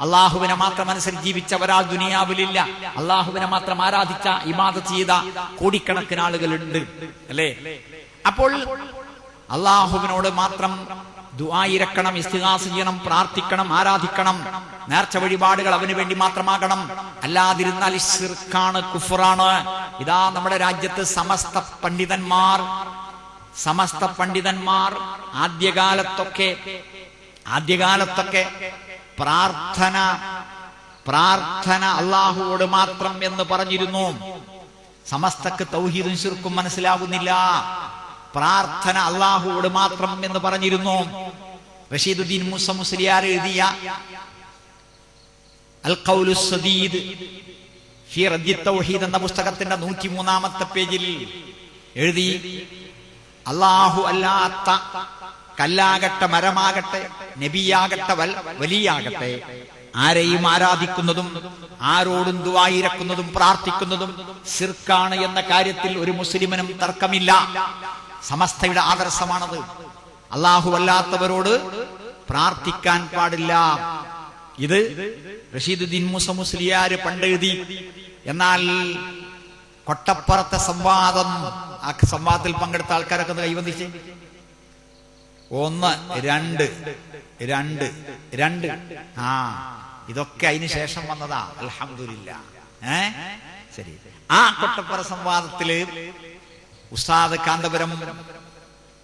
അള്ളാഹുവിനെ മാത്രം അനുസരിച്ച് ജീവിച്ച ഒരാൾ ദുനിയാവിലില്ല. അള്ളാഹുവിനെ മാത്രം ആരാധിച്ച ഇബാദത്ത് ചെയ്ത കോടിക്കണക്കിന് ആളുകളുണ്ട് അല്ലേ? അപ്പോൾ അള്ളാഹുവിനോട് മാത്രം ദുആയിരക്കണം, ഇസ്തിഗാസ ചെയ്യണം, പ്രാർത്ഥിക്കണം, ആരാധിക്കണം. നേർച്ച വഴിപാടുകൾ അവന് വേണ്ടി മാത്രമാകണം. അല്ലാതിരുന്നാൽ ശിർക്കാണ്, കുഫറാണ്. ഇതാ നമ്മുടെ രാജ്യത്ത് സമസ്ത പണ്ഡിതന്മാർ ആദ്യകാലത്തൊക്കെ പ്രാർത്ഥന അള്ളാഹുവോട് മാത്രം എന്ന് പറഞ്ഞിരുന്നു. സമസ്തക്ക് തൗഹീദും ശിർക്കും മനസ്സിലാകുന്നില്ല. പ്രാർത്ഥന അള്ളാഹുവോട് മാത്രം എന്ന് പറഞ്ഞിരുന്നു. റഷീദുദ്ദീൻ മൂസ മുസ്ലിയാർ എഴുതിയ അൽ ഖൗലുസ് സദീദ് ഫീ റദ്ദി തൗഹീദ് എന്ന പുസ്തകത്തിന്റെ 103-ാമത്തെ പേജിൽ എഴുതി, അള്ളാഹു അല്ലാത്ത കല്ലാകട്ടെ, മരമാകട്ടെ, നബിയാകട്ടെ, വലിയാകട്ടെ, ആരെയും ആരാധിക്കുന്നതും ആരോടും ദുആയിരക്കുന്നതും പ്രാർത്ഥിക്കുന്നതും ശിർക്കാണ് എന്ന കാര്യത്തിൽ ഒരു മുസ്ലിമിനും തർക്കമില്ല. സമസ്തയുടെ ആദർശമാണത്. അല്ലാഹു അല്ലാത്തവരോട് പ്രാർത്ഥിക്കാൻ പാടില്ല. ഇത് റഷീദുദ്ദീൻ മൂസ മുസ്ലിയാർ പണ്ടെഴുതി. എന്നാൽ കൊട്ടപ്പുറത്തെ സംവാദം, ആ സംവാദത്തിൽ പങ്കെടുത്ത ആൾക്കാരൊക്കെ കൈവന്നിച്ച് 1 2 2 ഇതൊക്കെ അതിന് ശേഷം വന്നതാ. അൽഹംദുലില്ലാഹ്. ശരി. ആ കൊട്ടപ്പുറ സംവാദത്തില് ഉസ്താദ് കാന്തപുരം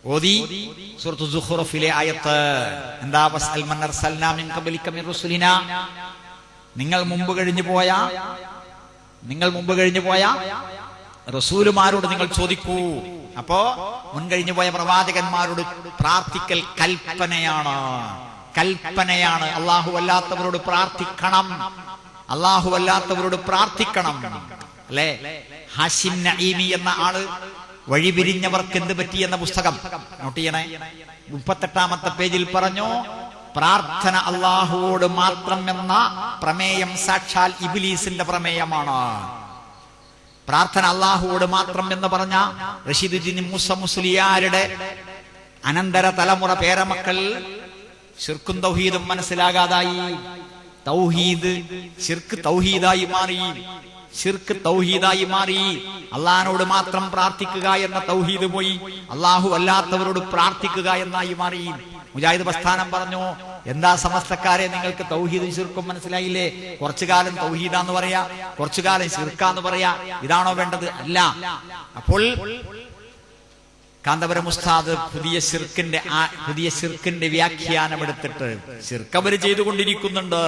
ഓതി സൂറത്തു സുഖ്റൂഫിലെ ആയത്ത്. എന്താ? വസ്അൽ മൻ അർസൽനാ മിൻ ഖബ്ലിക മിൻ റുസുലിനാ, നിങ്ങൾ മുമ്പ് കഴിഞ്ഞു പോയ റസൂലുമാരോട് നിങ്ങൾ ചോദിക്കൂ. അപ്പോ മുൻകഴിഞ്ഞു പോയ പ്രവാചകന്മാരോട് പ്രാർത്ഥിക്കൽ കൽപ്പനയാണ്. അല്ലാഹു അല്ലാത്തവരോട് പ്രാർത്ഥിക്കണം. അല്ലേ? ഹാഷിം നഈമി എന്ന ആള് വഴിപിരിഞ്ഞവർക്ക് എന്ത് പറ്റി എന്ന പുസ്തകം നോട്ട് ചെയ്യണേ. 38-ാമത്തെ പേജിൽ പറഞ്ഞു, പ്രാർത്ഥന അല്ലാഹുവോട് മാത്രം എന്ന പ്രമേയം സാക്ഷാൽ ഇബ്ലീസിന്റെ പ്രമേയമാണ്. പ്രാർത്ഥന അല്ലാഹുവോട് മാത്രം എന്ന് പറഞ്ഞ റഷീദുദ്ദീൻ മൂസ മുസ്ലിയാരുടെ അനന്തര തലമുറ പേരമക്കൾ ശിർക്കും തൗഹീദും മനസ്സിലാകാതായി. ശിർക്ക് തൗഹീദായി മാറി. അള്ളാഹിനോട് മാത്രം പ്രാർത്ഥിക്കുക എന്ന തൗഹീദ് പോയി. അള്ളാഹു അല്ലാത്തവരോട് പ്രാർത്ഥിക്കുക എന്നായി മാറി. മുജാഹിദ് പ്രസ്ഥാനം പറഞ്ഞു, എന്താ സമസ്തക്കാരെ നിങ്ങൾക്ക് തൗഹീദും ശിർക്കും മനസ്സിലായില്ലേ? കുറച്ചു കാലം തൗഹീദാന്ന് പറയാ, കുറച്ചു കാലം ശിർക്കാന്ന് പറയാ, ഇതാണോ വേണ്ടത്? അല്ല. അപ്പോൾ കാന്തപുരം ഉസ്താദ് പുതിയ ശിർക്കിന്റെ വ്യാഖ്യാനം എടുത്തിട്ട് ശിർക്ക് അവര് ചെയ്തുകൊണ്ടിരിക്കുന്നുണ്ട്.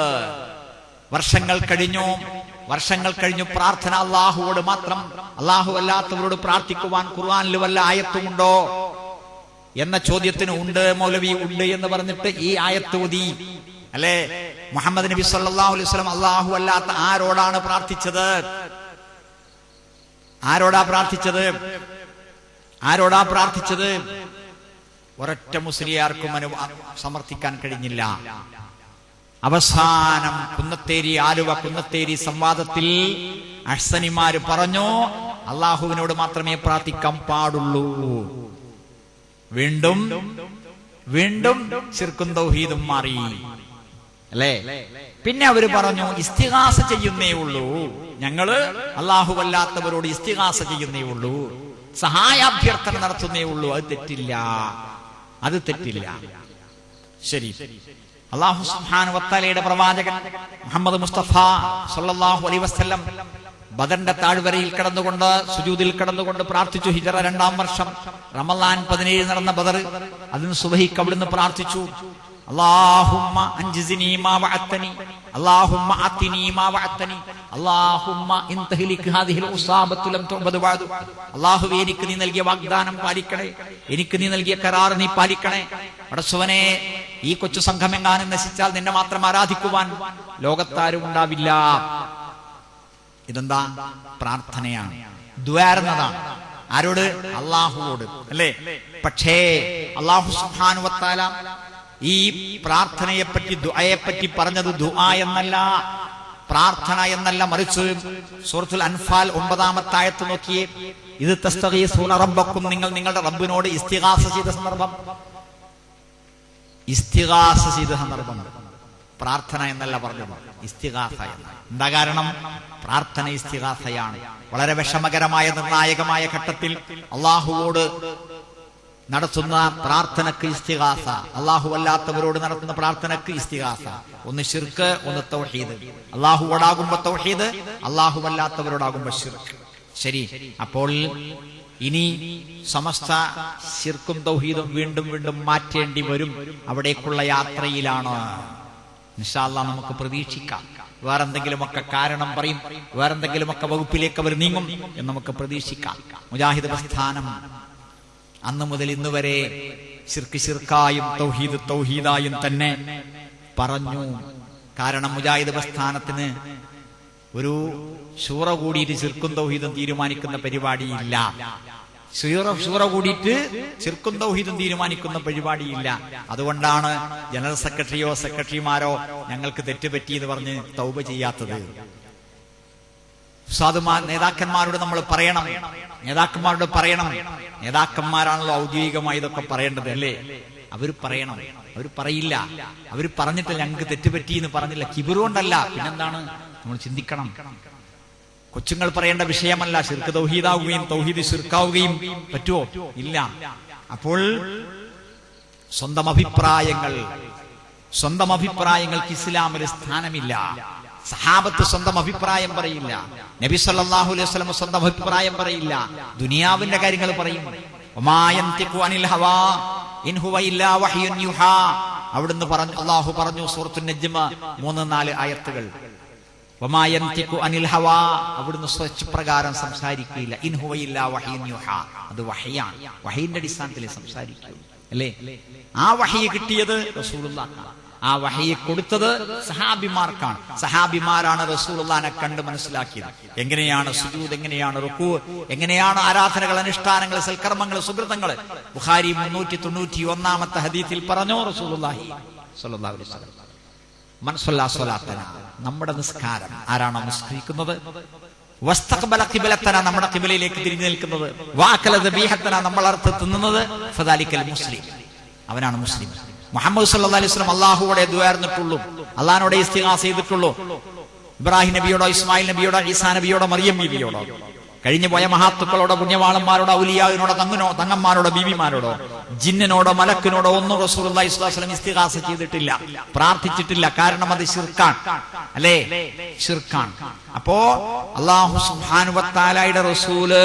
വർഷങ്ങൾ കഴിഞ്ഞു പ്രാർത്ഥന അള്ളാഹുവോട് മാത്രം, അള്ളാഹു അല്ലാത്തവരോട് പ്രാർത്ഥിക്കുവാൻ ഖുർആനിൽ വല്ല ആയത്തുമുണ്ടോ എന്ന ചോദ്യത്തിന് ഉണ്ട് മൗലവി, ഉണ്ട് എന്ന് പറഞ്ഞിട്ട് ഈ ആയത്ത് ഓതി. അല്ലേ? മുഹമ്മദ് നബി സല്ലല്ലാഹു അലൈഹി വസല്ലം അല്ലാഹു അല്ലാത്ത ആരോടാണ് പ്രാർത്ഥിച്ചത്? ആരോടാ പ്രാർത്ഥിച്ചത്? ഒരൊറ്റ മുസ്ലിയാർക്കും സമർത്ഥിക്കാൻ കഴിഞ്ഞില്ല. അവസാനം ആലുവ കുന്നത്തേരി സംവാദത്തിൽ അഹ്സനിമാര് പറഞ്ഞു, അള്ളാഹുവിനോട് മാത്രമേ പ്രാർത്ഥിക്കാൻ പാടുള്ളൂ. വീണ്ടും വീണ്ടും ശിർക്കും തൗഹീദും മാറി, അല്ലേ? പിന്നെ അവര് പറഞ്ഞു, ഇസ്തിഗാസ ചെയ്യുന്നേ ഉള്ളൂ, ഞങ്ങള് അല്ലാഹുവല്ലാത്തവരോട് ഇസ്തിഗാസ ചെയ്യുന്നേ ഉള്ളൂ, സഹായാഭ്യർത്ഥന നടത്തുന്നേ ഉള്ളൂ. അത് തെറ്റില്ല. ശരി. അല്ലാഹു സുബ്ഹാനഹു വ തആലയുടെ പ്രവാചകൻ മുഹമ്മദ് മുസ്തഫ സല്ലല്ലാഹു അലൈഹി വസല്ലം ബദറിന്റെ താഴ്വരയിൽ കിടന്നുകൊണ്ട് സുജൂദിൽ കിടന്നുകൊണ്ട് പ്രാർത്ഥിച്ചു. ഹിജറ 2-ാം വർഷം റമളാൻ 17 നടന്ന ബദർ, അതിന് സുബഹിക്ക് അവിടുന്ന് പ്രാർത്ഥിച്ചു, അല്ലാഹുമ്മ അൻജിസ്നി മാ വഅത്തനി, അല്ലാഹുമ്മ ആതിനി മാ വഅത്തനി, അല്ലാഹുമ്മ ഇൻതഹ്ലിക് ഹാദിഹിൽ ഉസാബത്തു ലം തുഅബദു ബഅദു. അല്ലാഹുവേ, എനിക്ക് നീ നൽകിയ വാഗ്ദാനം പാലിക്കണേ, എനിക്ക് നീ നൽകിയ കരാർ നീ പാലിക്കണേ. പടച്ചവനെ, ഈ കൊച്ചു സംഘമെങ്ങാനും നശിച്ചാൽ നിന്നെ മാത്രം ആരാധിക്കുവാൻ ലോകത്താരും ഉണ്ടാവില്ല. ഇതെന്താ? പ്രാർത്ഥനയാണ്, ദുആർന്നതാണ്. ആരോട്? അല്ലാഹുവോട്, അല്ലേ? പക്ഷേ അല്ലാഹു സുബ്ഹാനഹു വ തആല ഈ പ്രാർത്ഥനയെപ്പറ്റി, ദുആയെപ്പറ്റി പറഞ്ഞത് ദുആ എന്നല്ല, പ്രാർത്ഥന എന്നല്ല, മറിച്ച് സൂറത്തുൽ അൻഫാൽ 9-ാമത്തെ ആയത്ത് നോക്കിയേ. ഇത് തസ്തഗീസൂന റബ്ബക്കും, നിങ്ങൾ നിങ്ങളുടെ റബ്ബിനോട് ഇസ്തിഗാസ ചെയ്ത സന്ദർഭം, പ്രാർത്ഥന എന്നല്ല പറഞ്ഞത്, ഇസ്തിഗാസ എന്ന്. എന്താ കാരണം? പ്രാർത്ഥന ഇസ്തിഗാസയാണ്. വളരെ വിഷമകരമായ നിർണായകമായ ഘട്ടത്തിൽ അള്ളാഹുവോട് നടത്തുന്ന പ്രാർത്ഥനക്ക് ഇസ്തിഗാസ, അള്ളാഹു അല്ലാത്തവരോട് നടത്തുന്ന പ്രാർത്ഥനക്ക് ഇസ്തിഗാസ. ഒന്ന് ശിർക്ക്, ഒന്ന് തൗഹീദ്. അള്ളാഹുവോടാകുമ്പോ തൗഹീദ്, അള്ളാഹു അല്ലാത്തവരോടാകുമ്പോ ശിർക്ക്. ശരി. അപ്പോൾ ഇനി സമസ്ത ശിർക്കും തൗഹീദും വീണ്ടും വീണ്ടും മാറ്റേണ്ടി വരും. അവിടേക്കുള്ള യാത്രയിലാണ്. ഇൻഷാ അല്ലാഹ് നമുക്ക് പ്രതീക്ഷിക്കാം. വേറെന്തെങ്കിലുമൊക്കെ കാരണം പറയും, വേറെന്തെങ്കിലുമൊക്കെ വകുപ്പിലേക്ക് അവർ നീങ്ങും എന്ന് നമുക്ക് പ്രതീക്ഷിക്കാം. മുജാഹിദ് പ്രസ്ഥാനം അന്ന് മുതൽ ഇന്ന് വരെ ശിർക്ക് ശിർക്കായും തൗഹീദ് തൗഹീദായും തന്നെ പറഞ്ഞു. കാരണം മുജാഹിദ് പ്രസ്ഥാനത്തിന് ഒരു ശൂറ കൂടിയിട്ട് ശിർക്കും തൗഹീദും തീരുമാനിക്കുന്ന പരിപാടിയില്ല. ശൂറ കൂടിയിട്ട് ശിർക്കും തൗഹീദും തീരുമാനിക്കുന്ന പരിപാടിയില്ല. അതുകൊണ്ടാണ് ജനറൽ സെക്രട്ടറിയോ സെക്രട്ടറിമാരോ ഞങ്ങൾക്ക് തെറ്റുപറ്റി എന്ന് പറഞ്ഞ് തൗബ ചെയ്യാത്തത്. നേതാക്കന്മാരോട് നമ്മൾ പറയണം, നേതാക്കന്മാരോട് പറയണം. നേതാക്കന്മാരാണല്ലോ ഔദ്യോഗികമായി ഇതൊക്കെ പറയേണ്ടത്, അല്ലേ? അവർ പറയണം. അവർ പറയില്ല. അവർ പറഞ്ഞിട്ട് ഞങ്ങൾക്ക് തെറ്റുപറ്റി എന്ന് പറഞ്ഞില്ല. കിബിറുകൊണ്ടല്ല, പിന്നെന്താണ്? നമ്മൾ ചിന്തിക്കണം. കൊച്ചുങ്ങൾ പറയേണ്ട വിഷയമല്ല. ശിർക്ക് തൗഹീദാവുകയും തൗഹീദ് ശിർക്കാവുകയും പറ്റുമോ? ഇല്ല. അപ്പോൾ സ്വന്തം അഭിപ്രായങ്ങൾക്ക് ഇസ്ലാമിൽ സ്ഥാനമില്ല. സഹാബത്ത് സ്വന്തം അഭിപ്രായം പറയില്ല. നബി സല്ലല്ലാഹു അലൈഹി വസല്ലം സ്വന്തം അഭിപ്രായം പറയില്ല. ദുനിയാവിന്റെ കാര്യങ്ങൾ പറയും. വമാ യൻതിഖു അനിൽ ഹവാ ഇൻ ഹുവ ഇല്ലാ വഹ്യുൻ യുഹാ. അവിടുന്ന് പറഞ്ഞു, അല്ലാഹു പറഞ്ഞു സൂറത്തുൻ നജ്മ 3-4 ആയത്തുകൾ. വമാ യൻതിഖു അനിൽ ഹവാ, അവിടുന്ന് സ്വച്ഛപ്രകാരം സംസാരിക്കുകയില്ല. ഇൻ ഹുവ ഇല്ലാ വഹ്യുൻ യുഹാ, അത് വഹ്യാണ്. വഹീന്റെ അടിസ്ഥാനത്തിൽ സംസാരിക്കൂ, അല്ലേ? ആ വഹീ കിട്ടിയത് റസൂലുള്ളാഹിക്കാണ്. ആ വഹീ കൊടുത്തത് സഹാബിമാർക്കാണ്. സഹാബിമാരാണ് റസൂലുള്ളാഹിനെ കണ്ട് മനസ്സിലാക്കിയത്. എങ്ങനെയാണ് സുജൂദ്, എങ്ങനെയാണ് റുക്കൂ, എങ്ങനെയാണ് ആരാധനകൾ, അനുഷ്ഠാനങ്ങൾ, സൽക്കർമ്മങ്ങൾ, സുകൃതങ്ങൾ. ബുഖാരി 391-ാമത്തെ ഹദീസിൽ പറഞ്ഞു റസൂലുള്ളാഹി സ്വല്ലല്ലാഹു അലൈഹി വസല്ലം, മൻ സ്വല്ലാ സ്വലാത്തന, നമ്മുടെ നിസ്കാരം ആരാണോ നിസ്കരിക്കുന്നത്, വസ്തഖ്ബല ഖിബ്ലതന, നമ്മുടെ ഖിബ്ലയിലേക്ക് തിരിഞ്ഞു നിൽക്കുന്നത്, വാഅകല ദബീഹതന, നമ്മൾ അർത്ഥ തിന്നുന്നത്, ഫദാലിക്കൽ മുസ്ലിം, അവനാണ് മുസ്ലിം. മുഹമ്മദ് സല്ലല്ലാഹു അലൈഹി വസല്ലം അല്ലാഹുവോടെ ദുആർന്നിട്ടുള്ളൂ, അല്ലാഹുവോടെ ഇസ്തിഗാസ ചെയ്തിട്ടുള്ളൂ. ഇബ്രാഹിം നബിയോടോ ഇസ്മായിൽ നബിയോടോ ഈസാ നബിയോടോ മറിയം ബീവിയോടോ, കഴിഞ്ഞു പോയ മഹാത്തുക്കളോടോ പുണ്യവാളന്മാരോടോ ഔലിയാവിനോടോ തങ്ങന്മാരോടോ ബീവിമാരോടോ ജിന്നിനോടോ മലക്കിനോടോ ഒന്നും റസൂലുള്ളാഹി സ്വല്ലല്ലാഹു അലൈഹി വസല്ലം ഇസ്തിഗാസ ചെയ്തിട്ടില്ല, പ്രാർത്ഥിച്ചിട്ടില്ല. കാരണം അത് ശിർക്കാണ്, അല്ലേ? ശിർക്കാണ്. അപ്പോ അല്ലാഹു സുബ്ഹാനഹു വ തആലയുടെ റസൂല്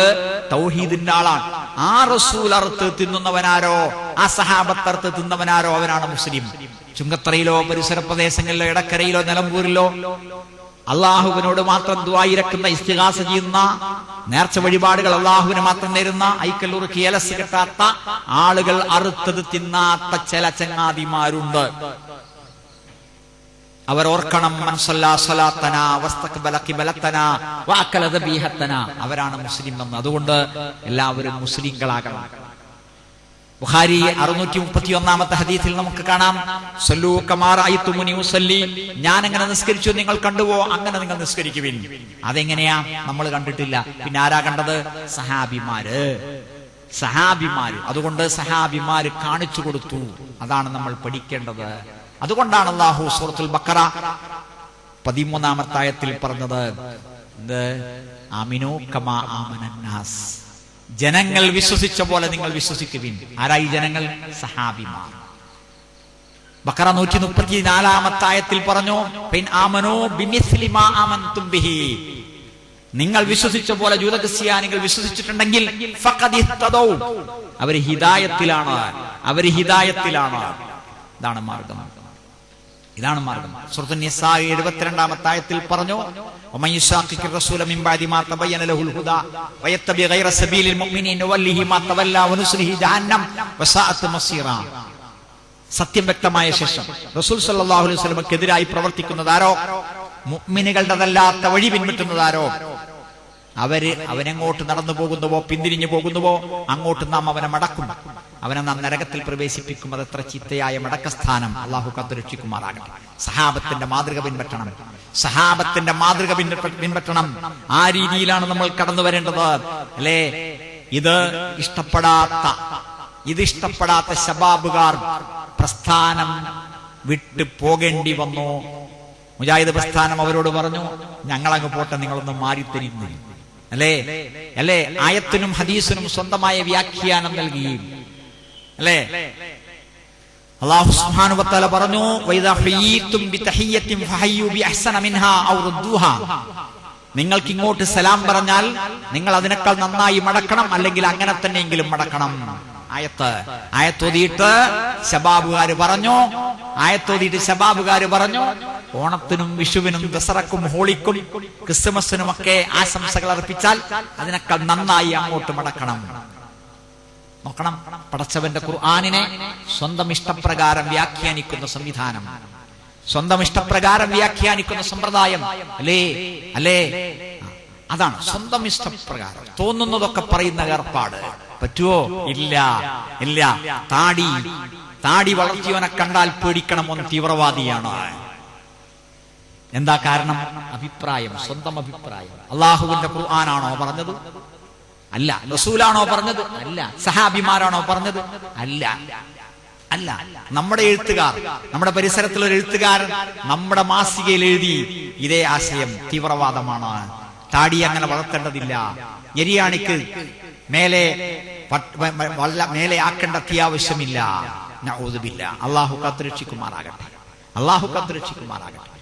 തൗഹീദിന്റെ ആളാണ്. ആ റസൂൽ അറുത്ത് തിന്നുന്നവനാരോ, ആ സഹാബത്ത് അറുത്ത് തിന്നവനാരോ, അവനാണ് മുസ്ലിം. ചുങ്കത്തറയിലോ പരിസര പ്രദേശങ്ങളിലോ എടക്കരയിലോ നിലമ്പൂരിലോ അള്ളാഹുവിനോട് മാത്രം ദുആയിരക്കുന്ന, ഇസ്തിഗാസ ചെയ്യുന്ന, നേർച്ച വഴിപാടുകൾ അള്ളാഹുവിന് മാത്രം നേരുന്ന, ഐക്കല്ലൂർ കിയലസ് കിട്ടാത്ത ആളുകൾ അറുത്തത് തിന്നാത്ത ചില ചങ്ങാതിമാരുണ്ട്. അവർ ഓർക്കണം മൻ സല്ലാ സ്വലാത്തനാ വസ്തഖ്ബല ഖിബലത്തനാ വഅകല ദബീഹത്തനാ, അവരാണ് മുസ്ലിം എന്ന്. അതുകൊണ്ട് എല്ലാവരും മുസ്ലിങ്ങളാകണം. ബുഖാരി 631 ഹദീസിൽ നമുക്ക് കാണാം, സല്ലൂ കമാ റഅയ്തുമുനി ഉസല്ലി, ഞാൻ എങ്ങനെ നിസ്കരിച്ചു നിങ്ങൾ കണ്ടുവോ അങ്ങനെ നിങ്ങൾ നിസ്കരിക്കുവിൻ. അതെങ്ങനെയാ? നമ്മൾ കണ്ടിട്ടില്ല, പിന്നെ ആരാ കണ്ടത്? സഹാബിമാര്. അതുകൊണ്ട് സഹാബിമാര് കാണിച്ചു കൊടുത്തു. അതാണ് നമ്മൾ പഠിക്കേണ്ടത്. അതുകൊണ്ടാണ് അല്ലാഹു സൂറത്തുൽ ബഖറ 13-ാമത്തെ ആയത്തിൽ പറഞ്ഞത്, ആമിനൂ കമാ ആമനന്നാസ്, ജനങ്ങൾ വിശ്വസിച്ച പോലെ നിങ്ങൾ വിശ്വസിക്കുവിൻ. ആരായി ജനങ്ങൾ? സഹാബിമാർ. ബഖറ 134-ാമത്തെ ആയത്തിൽ പറഞ്ഞു, ഫിൻ ആമനൂ ബിമിസ്ലി മാ ആമൻതും ബിഹി, നിങ്ങൾ വിശ്വസിച്ച പോലെ ജൂത ക്രിസ്ത്യാനികൾ വിശ്വസിച്ചിട്ടുണ്ടെങ്കിൽ ഫഖദ് ഇഹ്തദൗ, അവർ ഹിദായത്തിലാണ്. ഇതാണ് മാർഗം. സൂറത്തുൻ നിസാ 72-ാമത്തെ ആയത്തിൽ പറഞ്ഞു, വമൻ യുശാഖിഖിർ റസൂല മിൻ ബഅദി മാ തബയ്യന ലഹുൽ ഹുദാ വയത്തബി ഗൈറ സബീലിൽ മുഅ്മിനീന വല്ലിഹി മാ തവല്ല വനുസ്ലിഹി ജഹന്നം വസഅത് മസീറ. സത്യം വ്യക്തമായ ശേഷം റസൂൽ സല്ലല്ലാഹു അലൈഹി വസല്ലമക്കെതിരായി പ്രവർത്തിക്കുന്നതാരോ, മുഅ്മിനുകളുടെതല്ലാത്ത വഴി പിൻപറ്റുന്നതാരോ, അവനെങ്ങോട്ട് നടന്നു പോകുന്നുവോ പിന്തിരിഞ്ഞു പോകുന്നുവോ അങ്ങോട്ട് നാം അവനെ മടക്കും, അവനെ നാം നരകത്തിൽ പ്രവേശിപ്പിക്കും. അതെത്ര ചിത്തയായ മടക്കസ്ഥാനം. അള്ളാഹു കാത്തുരക്ഷിക്കുമാറാകട്ടെ. സഹാബത്തിന്റെ മാതൃക പിൻപറ്റണം. ആ രീതിയിലാണ് നമ്മൾ കടന്നു വരേണ്ടത്, അല്ലേ? ഇത് ഇഷ്ടപ്പെടാത്ത ശബാബുകാർ പ്രസ്ഥാനം വിട്ടു പോകേണ്ടി വന്നു. മുജാഹിദ് പ്രസ്ഥാനം അവരോട് പറഞ്ഞു, ഞങ്ങളങ്ങ് പോട്ടെ, നിങ്ങളൊന്ന് മാറിത്തരുന്നു, അല്ലേ? ആയത്തിനും ഹദീസിനും സ്വന്തമായ വ്യാഖ്യാനം നൽകുകയും, അല്ലേ? അല്ലാഹു സുബ്ഹാനഹു വ തആല പറഞ്ഞു, വഇദാ ഹയ്യിതും ബിതഹിയ്യത്തിൻ ഫഹയ്യു ബിഅഹ്സന മിൻഹാ ഔ റുദ്ദൂഹാ, നിങ്ങൾക്ക് ഇങ്ങോട്ട് സലാം പറഞ്ഞാൽ നിങ്ങൾ അതിനേക്കാൾ നന്നായി മടക്കണം, അല്ലെങ്കിൽ അങ്ങനെ തന്നെയെങ്കിലും മടക്കണം. ആയത്തോതിയിട്ട് ശബാബുകാര് പറഞ്ഞു, ഓണത്തിനും വിഷുവിനും ദസറക്കും ഹോളിക്കും ക്രിസ്തുമസിനും ഒക്കെ ആശംസകൾ അർപ്പിച്ചാൽ അതിനേക്കാൾ നന്നായി അങ്ങോട്ട് മടക്കണം. നോക്കണം, പടച്ചവന്റെ ഖുർആനിനെ സ്വന്തം ഇഷ്ടപ്രകാരം വ്യാഖ്യാനിക്കുന്ന സംവിധാനം, സ്വന്തം ഇഷ്ടപ്രകാരം വ്യാഖ്യാനിക്കുന്ന സമ്പ്രദായം, അല്ലേ? അതാണ് സ്വന്തം ഇഷ്ടപ്രകാരം തോന്നുന്നതൊക്കെ പറയുന്ന ഏർപ്പാട്. പറ്റുവോ? ഇല്ല. താടി വളർത്തിയവനെ കണ്ടാൽ പേടിക്കണം, അവൻ തീവ്രവാദിയാണ്. എന്താ കാരണം? സ്വന്തം അഭിപ്രായം. അള്ളാഹുവിന്റെ ഖുർആനാണോ പറഞ്ഞത്? അല്ല. റസൂലാണോ പറഞ്ഞത്? അല്ല. സഹാബിമാരാണോ പറഞ്ഞത്? അല്ല. നമ്മുടെ എഴുത്തുകാർ, നമ്മുടെ പരിസരത്തുള്ള എഴുത്തുകാരൻ നമ്മുടെ മാസികയിൽ എഴുതി ഇതേ ആശയം തീവ്രവാദമാണ്, താടി അങ്ങനെ വളർത്തേണ്ടതില്ല, എരിയാണിക്ക് മേലെ ആക്കേണ്ട അത്യാവശ്യമില്ല. നഊദുബില്ല. അള്ളാഹു കാത്തുരക്ഷിക്കുമാറാകട്ടെ.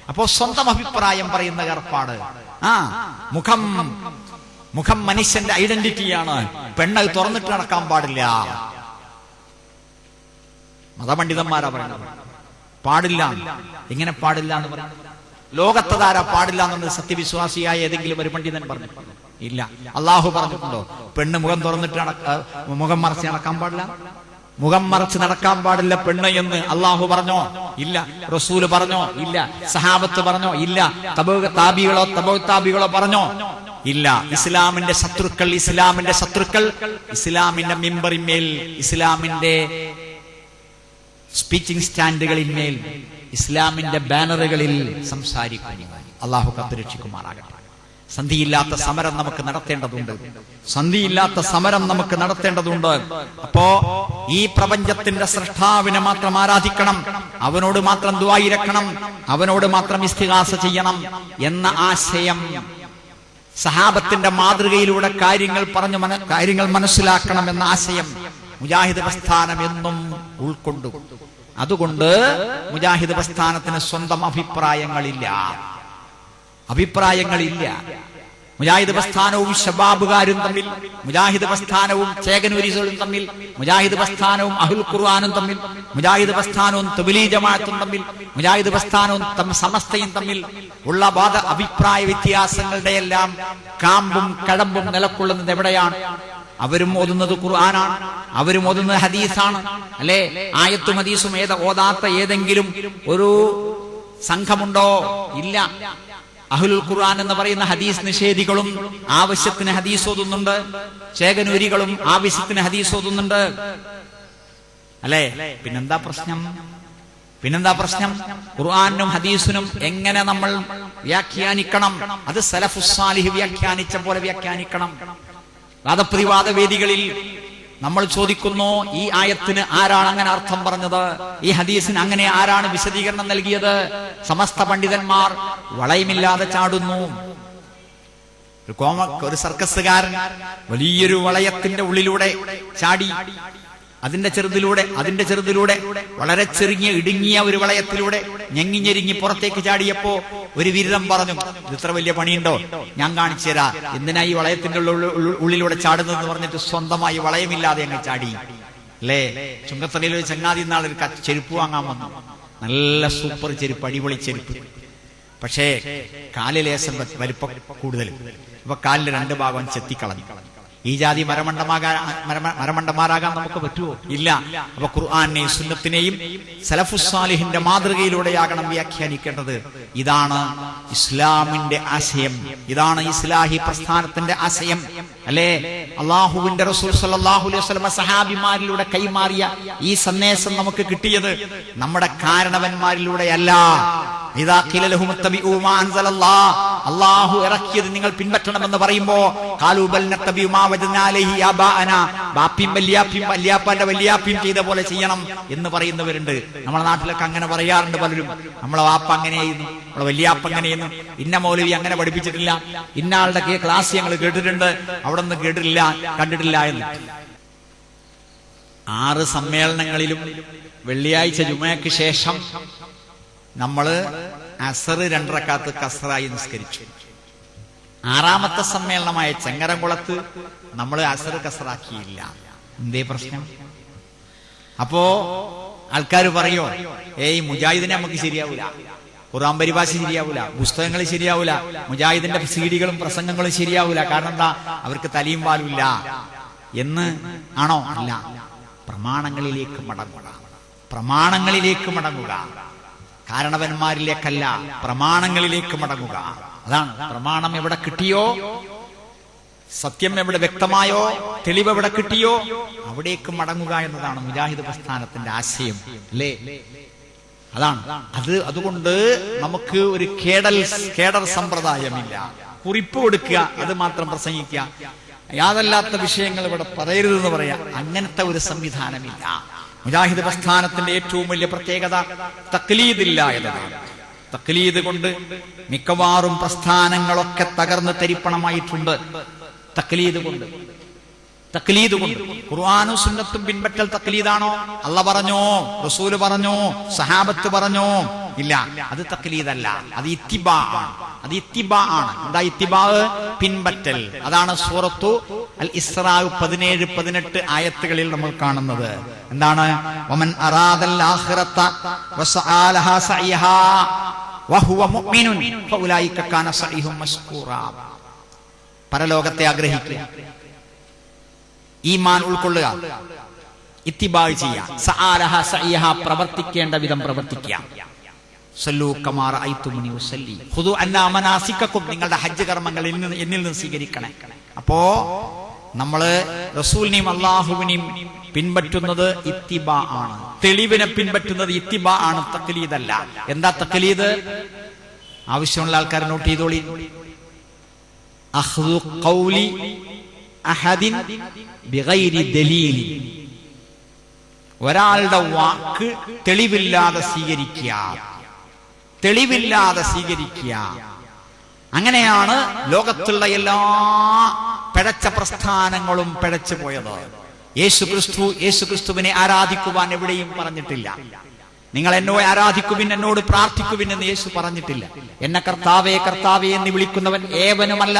അപ്പോ സ്വന്തം അഭിപ്രായം പറയുന്ന ഏർപ്പാട്. മുഖം മനുഷ്യന്റെ ഐഡന്റിറ്റിയാണ്. പെണ്ണ് തുറന്നിട്ട് നടക്കാൻ പാടില്ല. മതപണ്ഡിതന്മാരാ പറയുന്നത് പാടില്ല. എങ്ങനെ പാടില്ല എന്ന് പറയുന്നത്? ലോകത്തതാരാ പാടില്ല എന്നത്? സത്യവിശ്വാസിയായ ഏതെങ്കിലും ഒരു പണ്ഡിതൻ പറഞ്ഞു? ഇല്ല. അള്ളാഹു പറഞ്ഞിട്ടുണ്ടോ പെണ്ണ് മുഖം തുറന്നിട്ട് മുഖം മറച്ച് നടക്കാൻ പാടില്ല? മുഖം മറച്ച് നടക്കാൻ പാടില്ല പെണ്ണ് എന്ന് അള്ളാഹു പറഞ്ഞോ? ഇല്ല. റസൂല് പറഞ്ഞോ? ഇല്ല. സഹാബത്ത് പറഞ്ഞോ? ഇല്ല. താബികളോ പറഞ്ഞോ? ഇല്ല. ഇസ്ലാമിന്റെ ശത്രുക്കൾ ഇസ്ലാമിന്റെ മിമ്പറിന്മേൽ, ഇസ്ലാമിന്റെ സ്പീച്ചിങ് സ്റ്റാൻഡുകളിന്മേൽ, ഇസ്ലാമിന്റെ ബാനറുകളിൽ സംസാരിക്കുന്നു. അള്ളാഹു കാത്തുരക്ഷിക്കുമാറാകട്ടെ. സന്ധിയില്ലാത്ത സമരം നമുക്ക് നടത്തേണ്ടതുണ്ട്. അപ്പോ ഈ പ്രപഞ്ചത്തിന്റെ സൃഷ്ടാവിനെ മാത്രം ആരാധിക്കണം, അവനോട് മാത്രം ദുആയിരക്കണം, അവനോട് മാത്രം ഇസ്തിഗാസ ചെയ്യണം എന്ന ആശയം സഹാബത്തിന്റെ മാതൃകയിലൂടെ കാര്യങ്ങൾ മനസ്സിലാക്കണം എന്ന ആശയം മുജാഹിദ് പ്രസ്ഥാനം എന്നും ഉൾക്കൊണ്ടു. അതുകൊണ്ട് മുജാഹിദ് പ്രസ്ഥാനത്തിന് സ്വന്തം അഭിപ്രായങ്ങളില്ല. മുജാഹിദ് പ്രസ്ഥാനവും ശബാബുകാരും തമ്മിൽ, മുജാഹിദ് പ്രസ്ഥാനവും ചേകനൂരികളും തമ്മിൽ, മുജാഹിദ് പ്രസ്ഥാനവും അഹ്ലുൽ ഖുർആനും തമ്മിൽ, മുജാഹിദ് പ്രസ്ഥാനവും തബ്ലീഗ് ജമാഅത്തും തമ്മിൽ, മുജാഹിദ് പ്രസ്ഥാനവും സമസ്തയും തമ്മിൽ ഉള്ള അഭിപ്രായ വ്യത്യാസങ്ങളുടെ എല്ലാം കാമ്പും കഴമ്പും നിലകൊള്ളുന്നത് എവിടെയാണ്? അവരും ഓതുന്നത് ഖുർആനാണ്, അവരും ഓതുന്നത് ഹദീസാണ്, അല്ലെ? ആയത്തും ഹദീസും ഓതാത്ത ഏതെങ്കിലും ഒരു സംഘമുണ്ടോ? ഇല്ല. അഹ്ലുൽ ഖുർആൻ എന്ന് പറയുന്ന ഹദീസ് നിഷേധികളും ആവശ്യത്തിന് ഹദീസ് ഓതുന്നുണ്ട്, ചേകനൂരികളും ആവശ്യത്തിന് ഹദീസ് ഓതുന്നുണ്ട്, അല്ലേ? പിന്നെന്താ പ്രശ്നം? ഖുർആനും ഹദീസിനും എങ്ങനെ നമ്മൾ വ്യാഖ്യാനിക്കണം? അത് സലഫുസ് സാലിഹ് വ്യാഖ്യാനിച്ച പോലെ വ്യാഖ്യാനിക്കണം. വാദപ്രതിവാദ വേദികളിൽ നമ്മൾ ചോദിക്കുന്നു, ഈ ആയത്തിന് ആരാണ് അങ്ങനെ അർത്ഥം പറഞ്ഞത്? ഈ ഹദീസിന് അങ്ങനെ ആരാണ് വിശദീകരണം നൽകിയത്? സമസ്ത പണ്ഡിതന്മാർ വളയമില്ലാതെ ചാടുന്നു. ഒരു സർക്കസുകാരൻ വലിയൊരു വളയത്തിന്റെ ഉള്ളിലൂടെ ചാടി, അതിന്റെ ചെറുതിലൂടെ വളരെ ചെറിയ ഇടുങ്ങിയ ഒരു വളയത്തിലൂടെ ഞെങ്ങിഞ്ഞെരിങ്ങി പുറത്തേക്ക് ചാടിയപ്പോ ഒരു വിരുദ്ധം പറഞ്ഞു, ഇത് ഇത്ര വലിയ പണിയുണ്ടോ, ഞാൻ കാണിച്ചു തരാം, എന്തിനാ ഈ വളയത്തിന്റെ ഉള്ളിലൂടെ ചാടുന്നതെന്ന് പറഞ്ഞിട്ട് സ്വന്തമായി വളയമില്ലാതെ അങ്ങ് ചാടി, അല്ലേ? ചുങ്കത്തലയിൽ ഒരു ചങ്ങാതി നാളെ ഒരു ചെരുപ്പ് വാങ്ങാൻ വന്നു, നല്ല സൂപ്പർ ചെരുപ്പ്, അടിപൊളി ചെരുപ്പ്. പക്ഷേ കാല് ലേശം വലിപ്പം കൂടുതൽ, അപ്പൊ കാലിന്റെ 2 ഭാഗം ചെത്തിക്കളഞ്ഞു. ഈ ജാതി മരമണ്ടന്മാരാകാൻ നമുക്ക് പറ്റുമോ? ഇല്ല. അപ്പൊ ഖുർആനെയും സുന്നത്തിനെയും സലഫുസ് സാലിഹിന്റെ മാതൃകയിലൂടെയാകണം വ്യാഖ്യാനിക്കേണ്ടത്. ഇതാണ് ഇസ്ലാമിന്റെ ആശയം, ഇതാണ് ഇസ്ലാഹി പ്രസ്ഥാനത്തിന്റെ ആശയം, അല്ലേ? അള്ളാഹുവിന്റെ റസൂൽ സല്ലല്ലാഹു അലൈഹി വസല്ലം സഹാബിമാരിലൂടെ കൈമാറിയ ഈ സന്ദേശം നമുക്ക് കിട്ടിയത് നമ്മുടെ കാരണവന്മാരിലൂടെയല്ല. അള്ളാഹു ഇറക്കിയത് നിങ്ങൾ പിൻപറ്റണമെന്ന് പറയുമ്പോ ബാപ്പിയും വല്യാപ്പാന്റെ വല്യാപ്പിയും ചെയ്ത പോലെ ചെയ്യണം എന്ന് പറയുന്നവരുണ്ട്. നമ്മുടെ നാട്ടിലൊക്കെ അങ്ങനെ പറയാറുണ്ട് പലരും. നമ്മളെ വാപ്പ അങ്ങനെയായിരുന്നു, നമ്മളെ വല്യാപ്പ അങ്ങനെയെന്നു, ഇന്ന മൗലവി അങ്ങനെ പഠിപ്പിച്ചിട്ടില്ല, ഇന്ന ആളുടെ ക്ലാസ് ഞങ്ങൾ കേട്ടിട്ടുണ്ട്, അവിടെ നിന്ന് കേട്ടിട്ടില്ല, കണ്ടിട്ടില്ല എന്ന്. 6 സമ്മേളനങ്ങളിലും വെള്ളിയാഴ്ച ജുമയ്ക്ക് ശേഷം നമ്മള് അസർ 2 റക്അത്ത് കസ്റായി നിസ്കരിച്ചു. 6ാമത്തെ സമ്മേളനമായ ചെങ്ങരംകുളത്ത് നമ്മൾ അസർ കസ്റാക്കിയില്ല. എന്തേ പ്രശ്നം? അപ്പോ ആൾക്കാർ പറയോ, മുജാഹിദിനെ നമുക്ക് ശരിയാവൂല, ഖുർആൻ പരിഭാഷ ശരിയാവൂല, പുസ്തകങ്ങൾ ശരിയാവൂല, മുജാഹിദിന്റെ സീഡികളും പ്രസംഗങ്ങളും ശരിയാവൂല, കാരണം എന്താ, അവർക്ക് തലയും പാലുമില്ല എന്ന് ആണോ? അല്ല. പ്രമാണങ്ങളിലേക്ക് മടങ്ങുക, കാരണവന്മാരിലേക്കല്ല, പ്രമാണങ്ങളിലേക്ക് മടങ്ങുക. അതാണ് പ്രമാണം. എവിടെ കിട്ടിയോ, സത്യം എവിടെ വ്യക്തമായോ, തെളിവ് എവിടെ കിട്ടിയോ അവിടേക്ക് മടങ്ങുക എന്നതാണ് മുജാഹിദ് പ്രസ്ഥാനത്തിന്റെ ആശയം, അല്ലേ? അതാണ് അതുകൊണ്ട് നമുക്ക് ഒരു കേഡർ സമ്പ്രദായമില്ല. കുറിപ്പ് കൊടുക്കുക, അത് മാത്രം പ്രസംഗിക്കുക, യാതല്ലാത്ത വിഷയങ്ങൾ ഇവിടെ പറയരുതെന്ന് പറയാം, അങ്ങനത്തെ ഒരു സംവിധാനമില്ല. മുജാഹിദ് പ്രസ്ഥാനത്തിന്റെ ഏറ്റവും വലിയ പ്രത്യേകത തഖ്ലീദില്ല എന്നതാണ്. തഖ്ലീദ് കൊണ്ട് മിക്കവാറും പ്രസ്ഥാനങ്ങളൊക്കെ തകർന്ന് തരിപ്പണമായിട്ടുണ്ട്. തഖ്ലീദ് കൊണ്ട് ഖുർആനും സുന്നത്തും പിൻപറ്റൽ തഖ്ലീദാണോ? അല്ലാഹ് പറഞ്ഞോ, റസൂല് പറഞ്ഞോ, സഹാബത്ത് പറഞ്ഞോ? ഇല്ല, അത് തഖ്ലീദല്ല, അത് ഇത്തിബാ ആണ്. എന്താ ഇത്തിബാ? പിൻപറ്റൽ. അതാണ് സൂറത്തു അൽ ഇസ്രാ 17-18 ആയത്തുകളിൽ നമ്മൾ കാണുന്നത്. എന്താണ്? വമൻ അറാദൽ ആഖിറത വസആലഹാ സഅയഹാ വഹുവ മുഅ്മിനുൻ ഫഉലൈക കാന സഅയ്ഹും മസ്കൂറാ. പരലോകത്തെ ആഗ്രഹിക്കുക, ഈമാൻ ഉൾക്കൊള്ളുക, ഇത്തിബാ ചെയ്യുക, സആലഹാ സഅയഹാ പ്രവർത്തിക്കേണ്ട വിധം പ്രവർത്തിക്കുക. സല്ലൂ കമാ റഅയ്തുമുനി വസല്ലി ഖുദു അന്നാ മനാസികകും, നിങ്ങളുടെ ഹജ്ജ് കർമ്മങ്ങൾ എന്നിൽ നിന്ന് സ്വീകരിക്കണേ. അപ്പോ നമ്മള് റസൂലിനെയും അള്ളാഹുവിനെയും പിൻപറ്റുന്നത് ഇത്തിബാ ആണ്. തെളിവിനെ പിൻപറ്റുന്നത് ഇത്തിബാ ആണ്, തഖ്ലീദല്ല. എന്താ തഖ്ലീദ്? ആവശ്യമുള്ള ആൾക്കാർ നോട്ട് ചെയ്തോളി. അഖ്ദു ഖൗലി അഹദിൻ ബിഗൈരി ദലീൽ, ഒരാളുടെ വാക്ക് തെളിവില്ലാതെ സ്വീകരിക്കുക. അങ്ങനെയാണ് ലോകത്തുള്ള എല്ലാ പിഴച്ച പ്രസ്ഥാനങ്ങളും പിഴച്ചു പോയത്. യേശുക്രിസ്തുവിനെ ആരാധിക്കുവാൻ എവിടെയും പറഞ്ഞിട്ടില്ല. നിങ്ങൾ എന്നോട് ആരാധിക്കുവിൻ, എന്നോട് പ്രാർത്ഥിക്കുവിൻ എന്ന് യേശു പറഞ്ഞിട്ടില്ല. എന്നെ കർത്താവേ കർത്താവേ എന്ന് വിളിക്കുന്നവൻ ഏവനുമല്ല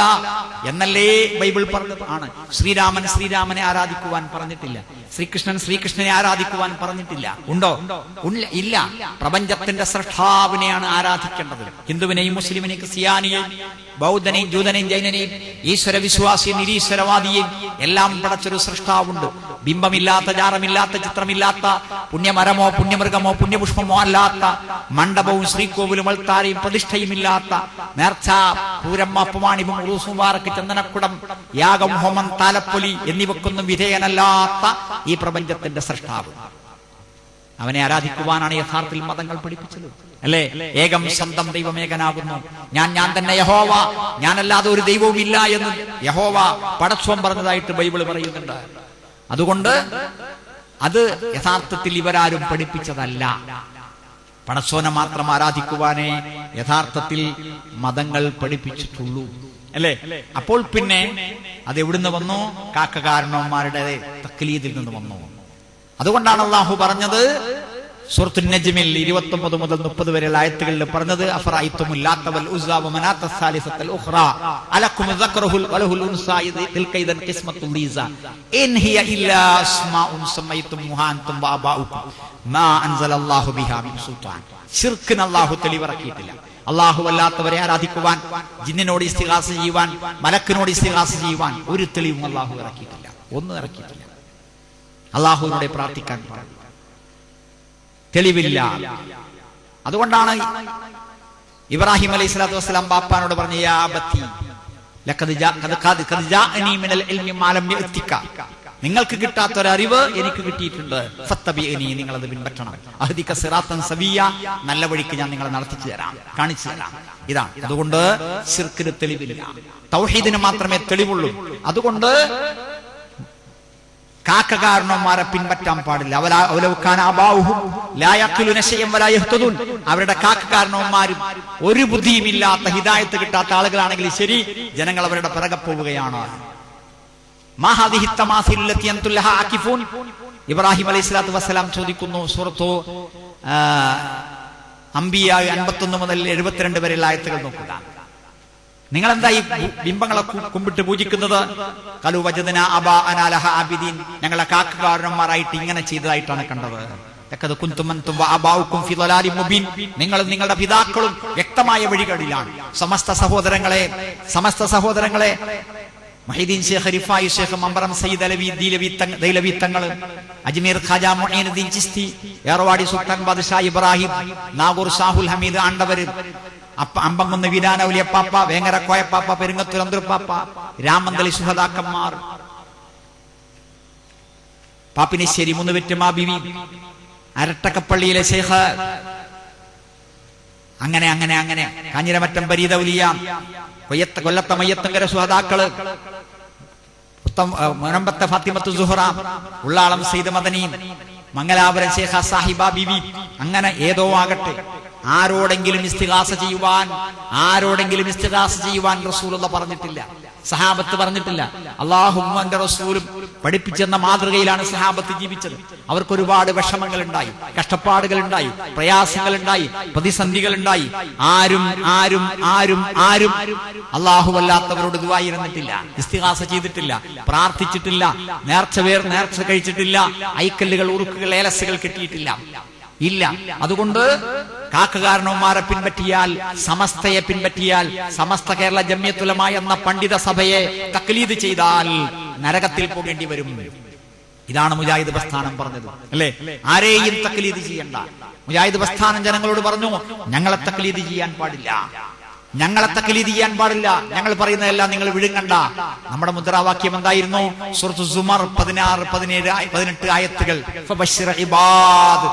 എന്നല്ലേ ബൈബിൾ പറഞ്ഞത് ആണ്. ശ്രീരാമനെ ആരാധിക്കുവാൻ പറഞ്ഞിട്ടില്ല. ശ്രീകൃഷ്ണനെ ആരാധിക്കുവാൻ പറഞ്ഞിട്ടില്ല. ഉണ്ടോ? ഇല്ല. പ്രപഞ്ചത്തിന്റെ സൃഷ്ടാവിനെയാണ് ആരാധിക്കേണ്ടത്. ഹിന്ദുവിനെയും മുസ്ലിമിനെയും ക്രിസ്ത്യാനിയെയും ബൗദ്ധനെയും ജൂതനെയും ജൈനനെയും ഈശ്വര വിശ്വാസിയും നിരീശ്വരവാദിയെയും എല്ലാം പടച്ചൊരു സൃഷ്ടാവുണ്ട്. ബിംബമില്ലാത്ത, ജാറമില്ലാത്ത, ചിത്രമില്ലാത്ത, പുണ്യമരമോ പുണ്യമൃഗമോ പുണ്യപുഷ്പമോ അല്ലാത്ത, മണ്ഡപവും ശ്രീകോവിലും അൾത്താരയും പ്രതിഷ്ഠയുമില്ലാത്ത, നേർച്ച, പൂരം, അപ്പമാണിവും ഉറൂസ് മുബാറക്ക്, ചന്ദനക്കുടം, യാഗം, ഹോമം, താലപ്പൊലി എന്നിവക്കൊന്നും വിധേയനല്ലാത്ത ഈ പ്രപഞ്ചത്തിന്റെ സൃഷ്ടാവ്. അവനെ ആരാധിക്കുവാനാണ് യഥാർത്ഥത്തിൽ മതങ്ങൾ പഠിപ്പിച്ചത്, അല്ലേ? ഏകം സ്വന്തം ദൈവമേകനാകുന്നു. ഞാൻ തന്നെ യഹോവ, ഞാനല്ലാതെ ഒരു ദൈവവും ഇല്ല എന്ന് യഹോവ പടച്ചോൻ പറഞ്ഞതായിട്ട് ബൈബിൾ പറയുന്നുണ്ട്. അതുകൊണ്ട് അത് യഥാർത്ഥത്തിൽ ഇവരാരും പഠിപ്പിച്ചതല്ല. പടച്ചോനെ മാത്രം ആരാധിക്കുവാനേ യഥാർത്ഥത്തിൽ മതങ്ങൾ പഠിപ്പിച്ചിട്ടുള്ളൂ, അല്ലേ? അപ്പോൾ പിന്നെ അത് എവിടുന്ന് വന്നു? കാക്കകാരണവന്മാരുടെ തക്ലീദിൽ നിന്ന് വന്നു. അതുകൊണ്ടാണ് അല്ലാഹു പറഞ്ഞത് സൂറത്തുൻ നജ്മിൽ 29 മുതൽ 30 വരെയുള്ള ആയത്തുകളിൽ പറഞ്ഞത്, അഫറഅയ്തുമുൽ ലാത്ത വൽ ഉസ്സ വമനാത്ത സാലിസത്തുൽ ഉഖ്റാ അലക്കും ദക്റുൽ വലഹുൽ ഉൻസാ തിൽക ഇദൻ ഖിസ്മത്തുൽ ദീസ ഇൻ ഹിയ ഇല്ലാ അസ്മാഉൻ സമ്മൈതുമുഹാ അൻതും വഅബാഉകും മാ അൻസലല്ലാഹു ബിഹാ മിൻ സുൽത്താൻ. ശിർക്കിന് അല്ലാഹു തെളിവിറക്കിയിട്ടില്ല. അല്ലാഹു അല്ലാത്തവരെ ആരാധിക്കുവാൻ, ജിന്നിനോട് ഇസ്തിഗാസ ചെയ്യുവാൻ, മലക്കിനോട് ഇസ്തിഗാസ ചെയ്യുവാൻ ഒരു തെളിവും അല്ലാഹു ഇറക്കിയിട്ടില്ല. ഒന്നും ഇറക്കിയിട്ടില്ല. അല്ലാഹുവിനോട് പ്രാർത്ഥിക്കാൻ തെളിവില്ല. അതുകൊണ്ടാണ് ഇബ്രാഹിം അലൈഹി സ്വലാത്തു വസ്സലാം ബാപ്പാനോട് പറഞ്ഞ, യാ അബത്തി ലഖദ് ജാഅനി മിനൽ ഇൽമി മാ ലം യഅതിക, നിങ്ങൾക്ക് കിട്ടാത്തൊരറിവ് എനിക്ക് കിട്ടിയിട്ടുണ്ട്. ഫത്തബിഅനി, നിങ്ങളത് പിൻപറ്റണം. അഹ്ദിക സിറാത്തൻ സവിയ, നല്ല വഴിക്ക് ഞാൻ നിങ്ങളെ നടത്തിച്ചു തരാം, കാണിച്ചു തരാം. ഇതാണ്. അതുകൊണ്ട് ശിർക്കിന് തെളിവില്ല, തൗഹീദിന് മാത്രമേ തെളിവുള്ളൂ. അതുകൊണ്ട് കാക്കകാരണവന്മാരെ പിൻപറ്റാൻ പാടില്ല. അവരുടെ കാക്കകാരണവന്മാരും ഒരു ബുദ്ധിയുമില്ലാത്ത, ഹിദായത്ത് കിട്ടാത്ത ആളുകളാണെങ്കിൽ ശരി, ജനങ്ങൾ അവരുടെ പിറകെ പോവുകയാണ്. ഇബ്രാഹിം അലൈഹി സ്വലാത്തു വസ്സലാം ചോദിക്കുന്നു, സൂറത്തു അംബിയ 51 മുതൽ 72 വരെയുള്ള ആയത്തുകൾ നോക്കുക. നിങ്ങൾ എന്താ ഈ ബിംബങ്ങളെ കുമ്പിട്ട് പൂജിക്കുന്നത്? ഖലു വജദനാ അബാഅനാ ലഹാ ആബിദീൻ, ഞങ്ങളെ കാക്കകാരണന്മാരായിട്ട് ഇങ്ങനെ ചെയ്തതായിട്ടാണ് കണ്ടത്. ലഖദ് കുൻതും അൻതും വഅബാഉകും ഫി ളലാലിൻ മുബീൻ, നിങ്ങളും നിങ്ങളുടെ പിതാക്കളും വ്യക്തമായ വഴികളിലാണ്. സമസ്ത സഹോദരങ്ങളെ മുഹീദ്ദീൻ ശൈഖ് റിഫായി ശൈഖ് മമ്പറം സയ്യിദ് അലവി ദൈലവി തങ്ങൾ, അജ്മീർ ഖാജ മുഈനുദ്ദീൻ ചിസ്തി, ഏർവാടി സുൽത്താൻ ബാദ്ഷാ ഇബ്രാഹിം, നാഗൂർ ഷാഹുൽ ഹമീദ് ആണ്ടവർ, അമ്പംകുന്ന് വീരാനൗലിയപ്പാപ്പ, വേങ്ങര കോയപ്പാപ്പ, പെരുങ്ങത്തൂർ അന്തർപ്പാപ്പ, രാമന്തളി സുഹദാക്കന്മാർ, പാപ്പിനിശ്ശേരി മുന്നുവെറ്റുമാ ബിവി, അരട്ടക്കപ്പള്ളിയിലെ ശൈഖ്, അങ്ങനെ അങ്ങനെ അങ്ങനെ കാഞ്ഞിരമറ്റം ബരീദൗലിയ, കൊല്ലത്തെ മയ്യത്തങ്കര സുഹദാക്കള്, മുനമ്പത്തെ ഫാത്തിമത്തു സുഹറ, ഉള്ളാളം സയ്യിദ് മദനി, മംഗലാപുരം ശൈഖ സാഹിബ ബിവി, അങ്ങനെ ഏതോ ആകട്ടെ, ആരോടെങ്കിലും ഇസ്തിഗാസ ചെയ്യുവാൻ റസൂലുള്ളാഹി പറഞ്ഞിട്ടില്ല, സഹാബത്ത് പറഞ്ഞിട്ടില്ല. അല്ലാഹുവും അവന്റെ റസൂലും പഠിപ്പിച്ചെന്ന മാതൃകയിലാണ് സഹാബത്ത് ജീവിച്ചത്. അവർക്ക് ഒരുപാട് വിഷമങ്ങൾ ഉണ്ടായി, കഷ്ടപ്പാടുകൾ ഉണ്ടായി, പ്രയാസങ്ങൾ ഉണ്ടായി, പ്രതിസന്ധികൾ ഉണ്ടായി. ആരും ആരും ആരും ആരും അല്ലാഹുവല്ലാത്തവരോട് ദുആ ഇരുന്നിട്ടില്ല, ഇസ്തിഗാസ ചെയ്തിട്ടില്ല, പ്രാർത്ഥിച്ചിട്ടില്ല, നേർച്ച കഴിച്ചിട്ടില്ല, ഐക്കല്ലുകൾ, ഉറുക്കുകൾ, ഏലസുകൾ കെട്ടിയിട്ടില്ല, ഇല്ല. അതുകൊണ്ട് കാക്കകാരണവന്മാരെ പിൻപറ്റിയാൽ, സമസ്തയെ പിൻപറ്റിയാൽ, സമസ്ത കേരള ജംഇയ്യത്തുൽ ഉലമാ എന്ന പണ്ഡിത സഭയെ തക്ലീദ് ചെയ്താൽ നരകത്തിൽ പോകേണ്ടി വരും. ഇതാണ് മുജാഹിദ് പ്രസ്ഥാനം പറഞ്ഞത്, അല്ലേ? ആരെയും തക്ലീദ് ചെയ്യണ്ട. മുജാഹിദ് പ്രസ്ഥാനം ജനങ്ങളോട് പറഞ്ഞു, ഞങ്ങളെ തക്ലീദ് ചെയ്യാൻ പാടില്ല, ഞങ്ങൾ പറയുന്നതെല്ലാം നിങ്ങൾ വിഴുങ്ങണ്ട. നമ്മുടെ മുദ്രാവാക്യം എന്തായിരുന്നു? സൂറത്ത് സുമർ 16, 17, 18 ആയത്തുകൾ. ഫബശ്ശിർ ഇബാദ്,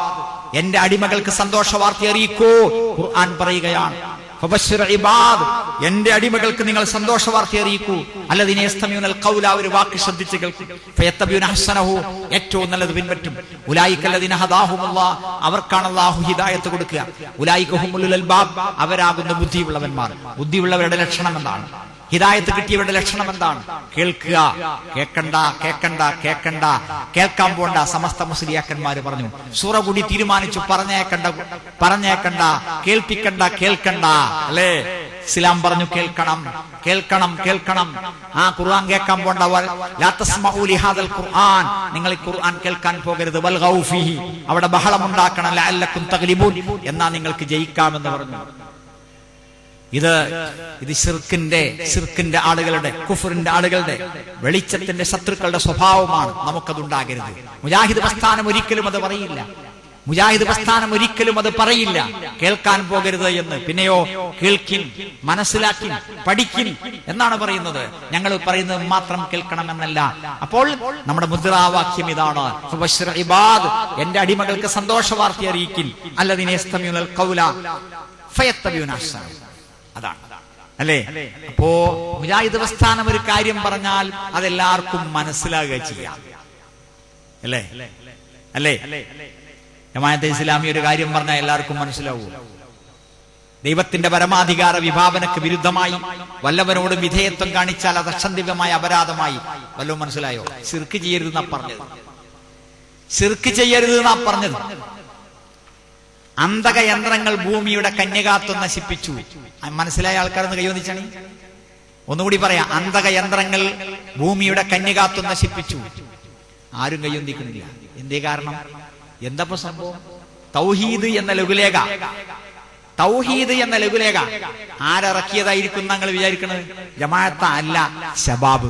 എന്റെ അടിമകൾക്ക് സന്തോഷ വാർത്ത അറിയിക്കൂ. ഖുർആൻ പറയുകയാണ്, ഫബശ്ശിർ ഇബാദ്, എന്റെ അടിമകൾക്ക് നിങ്ങൾ സന്തോഷ വാർത്ത അറിയിക്കൂ. അല്ലദീന യസ്തമിഊനൽ ഖൗല, ഒരു വാക്ക് ശ്രദ്ധിച്ച് കേൾക്കും. ഫയത്തബിഊന ഹസനഹു, ഏറ്റവും നല്ലത് പിൻപറ്റും. ഉലൈക അല്ലദീന ഹദാഹുമുല്ലാഹ്, അവർക്കാണ് അല്ലാഹു ഹിദായത്ത് കൊടുക്കുക. ഉലൈക ഹുമുൽ അൽബാബ്, അവരാകുന്ന ബുദ്ധിയുള്ളവന്മാർ. ബുദ്ധിയുള്ളവരുടെ ലക്ഷണം എന്താണ്? ഹിദായത്ത് കിട്ടിയവരുടെ ലക്ഷണം എന്താണ്? കേൾക്കുക. കേൾക്കാൻ പോണ്ട. സമസ്ത മുസ്ലിയാക്കന്മാര് പറഞ്ഞു, സൂറ കൂടി തീരുമാനിച്ചു, പറഞ്ഞേക്കണ്ട, കേൾക്കണ്ട, അല്ലേ? ഇസ്ലാം പറഞ്ഞു കേൾക്കണം. ആ ഖുർആൻ കേൾക്കാൻ പോണ്ട. ലാ തസ്മഊ ലിഹാദൽ ഖുർആൻ, നിങ്ങൾ ഈ ഖുർആൻ കേൾക്കാൻ പോകരുത്. വൽഗൗ ഫീഹി, അവിടെ ബഹളം ഉണ്ടാക്കണം. ലഅല്ലക്കും തഗ്ലിബൂൻ, എന്നാ നിങ്ങൾക്ക് ജയിക്കാമെന്ന് പറഞ്ഞു. ഇത് ശിർക്കിന്റെ ആളുകളുടെ, കുഫറിന്റെ ആളുകളുടെ, വെളിച്ചത്തിന്റെ ശത്രുക്കളുടെ സ്വഭാവമാണ്. നമുക്കതുണ്ടാകരുത്. മുജാഹിദ് പ്രസ്ഥാനം ഒരിക്കലും അത് പറയില്ല. മുജാഹിദ് പ്രസ്ഥാനം ഒരിക്കലും അത് പറയില്ല, കേൾക്കാൻ പോകരുത് എന്ന്. പിന്നെയോ കേൾക്കിൻ, മനസ്സിലാക്കിൻ, പഠിക്കിൻ എന്നാണ് പറയുന്നത്. ഞങ്ങൾ പറയുന്നത് മാത്രം കേൾക്കണമെന്നല്ല. അപ്പോൾ നമ്മുടെ മുദ്രാവാക്യം ഇതാണ്, ഫബശ്ശിർ ഇബാദ്, എന്റെ അടിമകൾക്ക് സന്തോഷ വാർത്ത അറിയിക്കിൻ, അല്ലദീന യസ്തമിഊനൽ ഖൗല ഫയത്തബിഊന അഹ്സന. അതാണ് അല്ലേ? അപ്പോ മുജാഹിദ് പ്രസ്ഥാനം ഒരു കാര്യം പറഞ്ഞാൽ അതെല്ലാവർക്കും മനസ്സിലാകുക ചെയ്യാം. അല്ലേ അല്ലേ ജമാഅത്തെ ഇസ്ലാമി ഒരു കാര്യം പറഞ്ഞാൽ എല്ലാവർക്കും മനസ്സിലാവൂ. ദൈവത്തിന്റെ പരമാധികാര വിഭാവനക്ക് വിരുദ്ധമായി വല്ലവനോട് വിധേയത്വം കാണിച്ചാൽ അത് അക്ഷന്തികമായ അപരാധമായി. വല്ലതും മനസ്സിലായോ? ശിർക്ക് ചെയ്യരുതെന്നാ പറഞ്ഞത്. ശിർക്ക് ചെയ്യരുതെന്നാ പറഞ്ഞത്. അന്തക യന്ത്രങ്ങൾ ഭൂമിയുടെ കന്യകാത്വം നശിപ്പിച്ചു. മനസ്സിലായ ആൾക്കാരൊന്ന് കൈവന്നിച്ചാണ്. ഒന്നുകൂടി പറയാം, അന്തക യന്ത്രങ്ങൾ ഭൂമിയുടെ കന്യകാത്വം നശിപ്പിച്ചു. ആരും കൈവന്നിക്കുന്നില്ല. എന്തേ കാരണം? എന്തപ്പോ സംഭവം? തൗഹീദ് എന്ന ലഘുലേഖ, തൗഹീദ് എന്ന ലഘുലേഖ ആരിറക്കിയതായിരിക്കും നിങ്ങൾ വിചാരിക്കുന്നത്? ജമാഅത്ത അല്ല, ശബാബ്.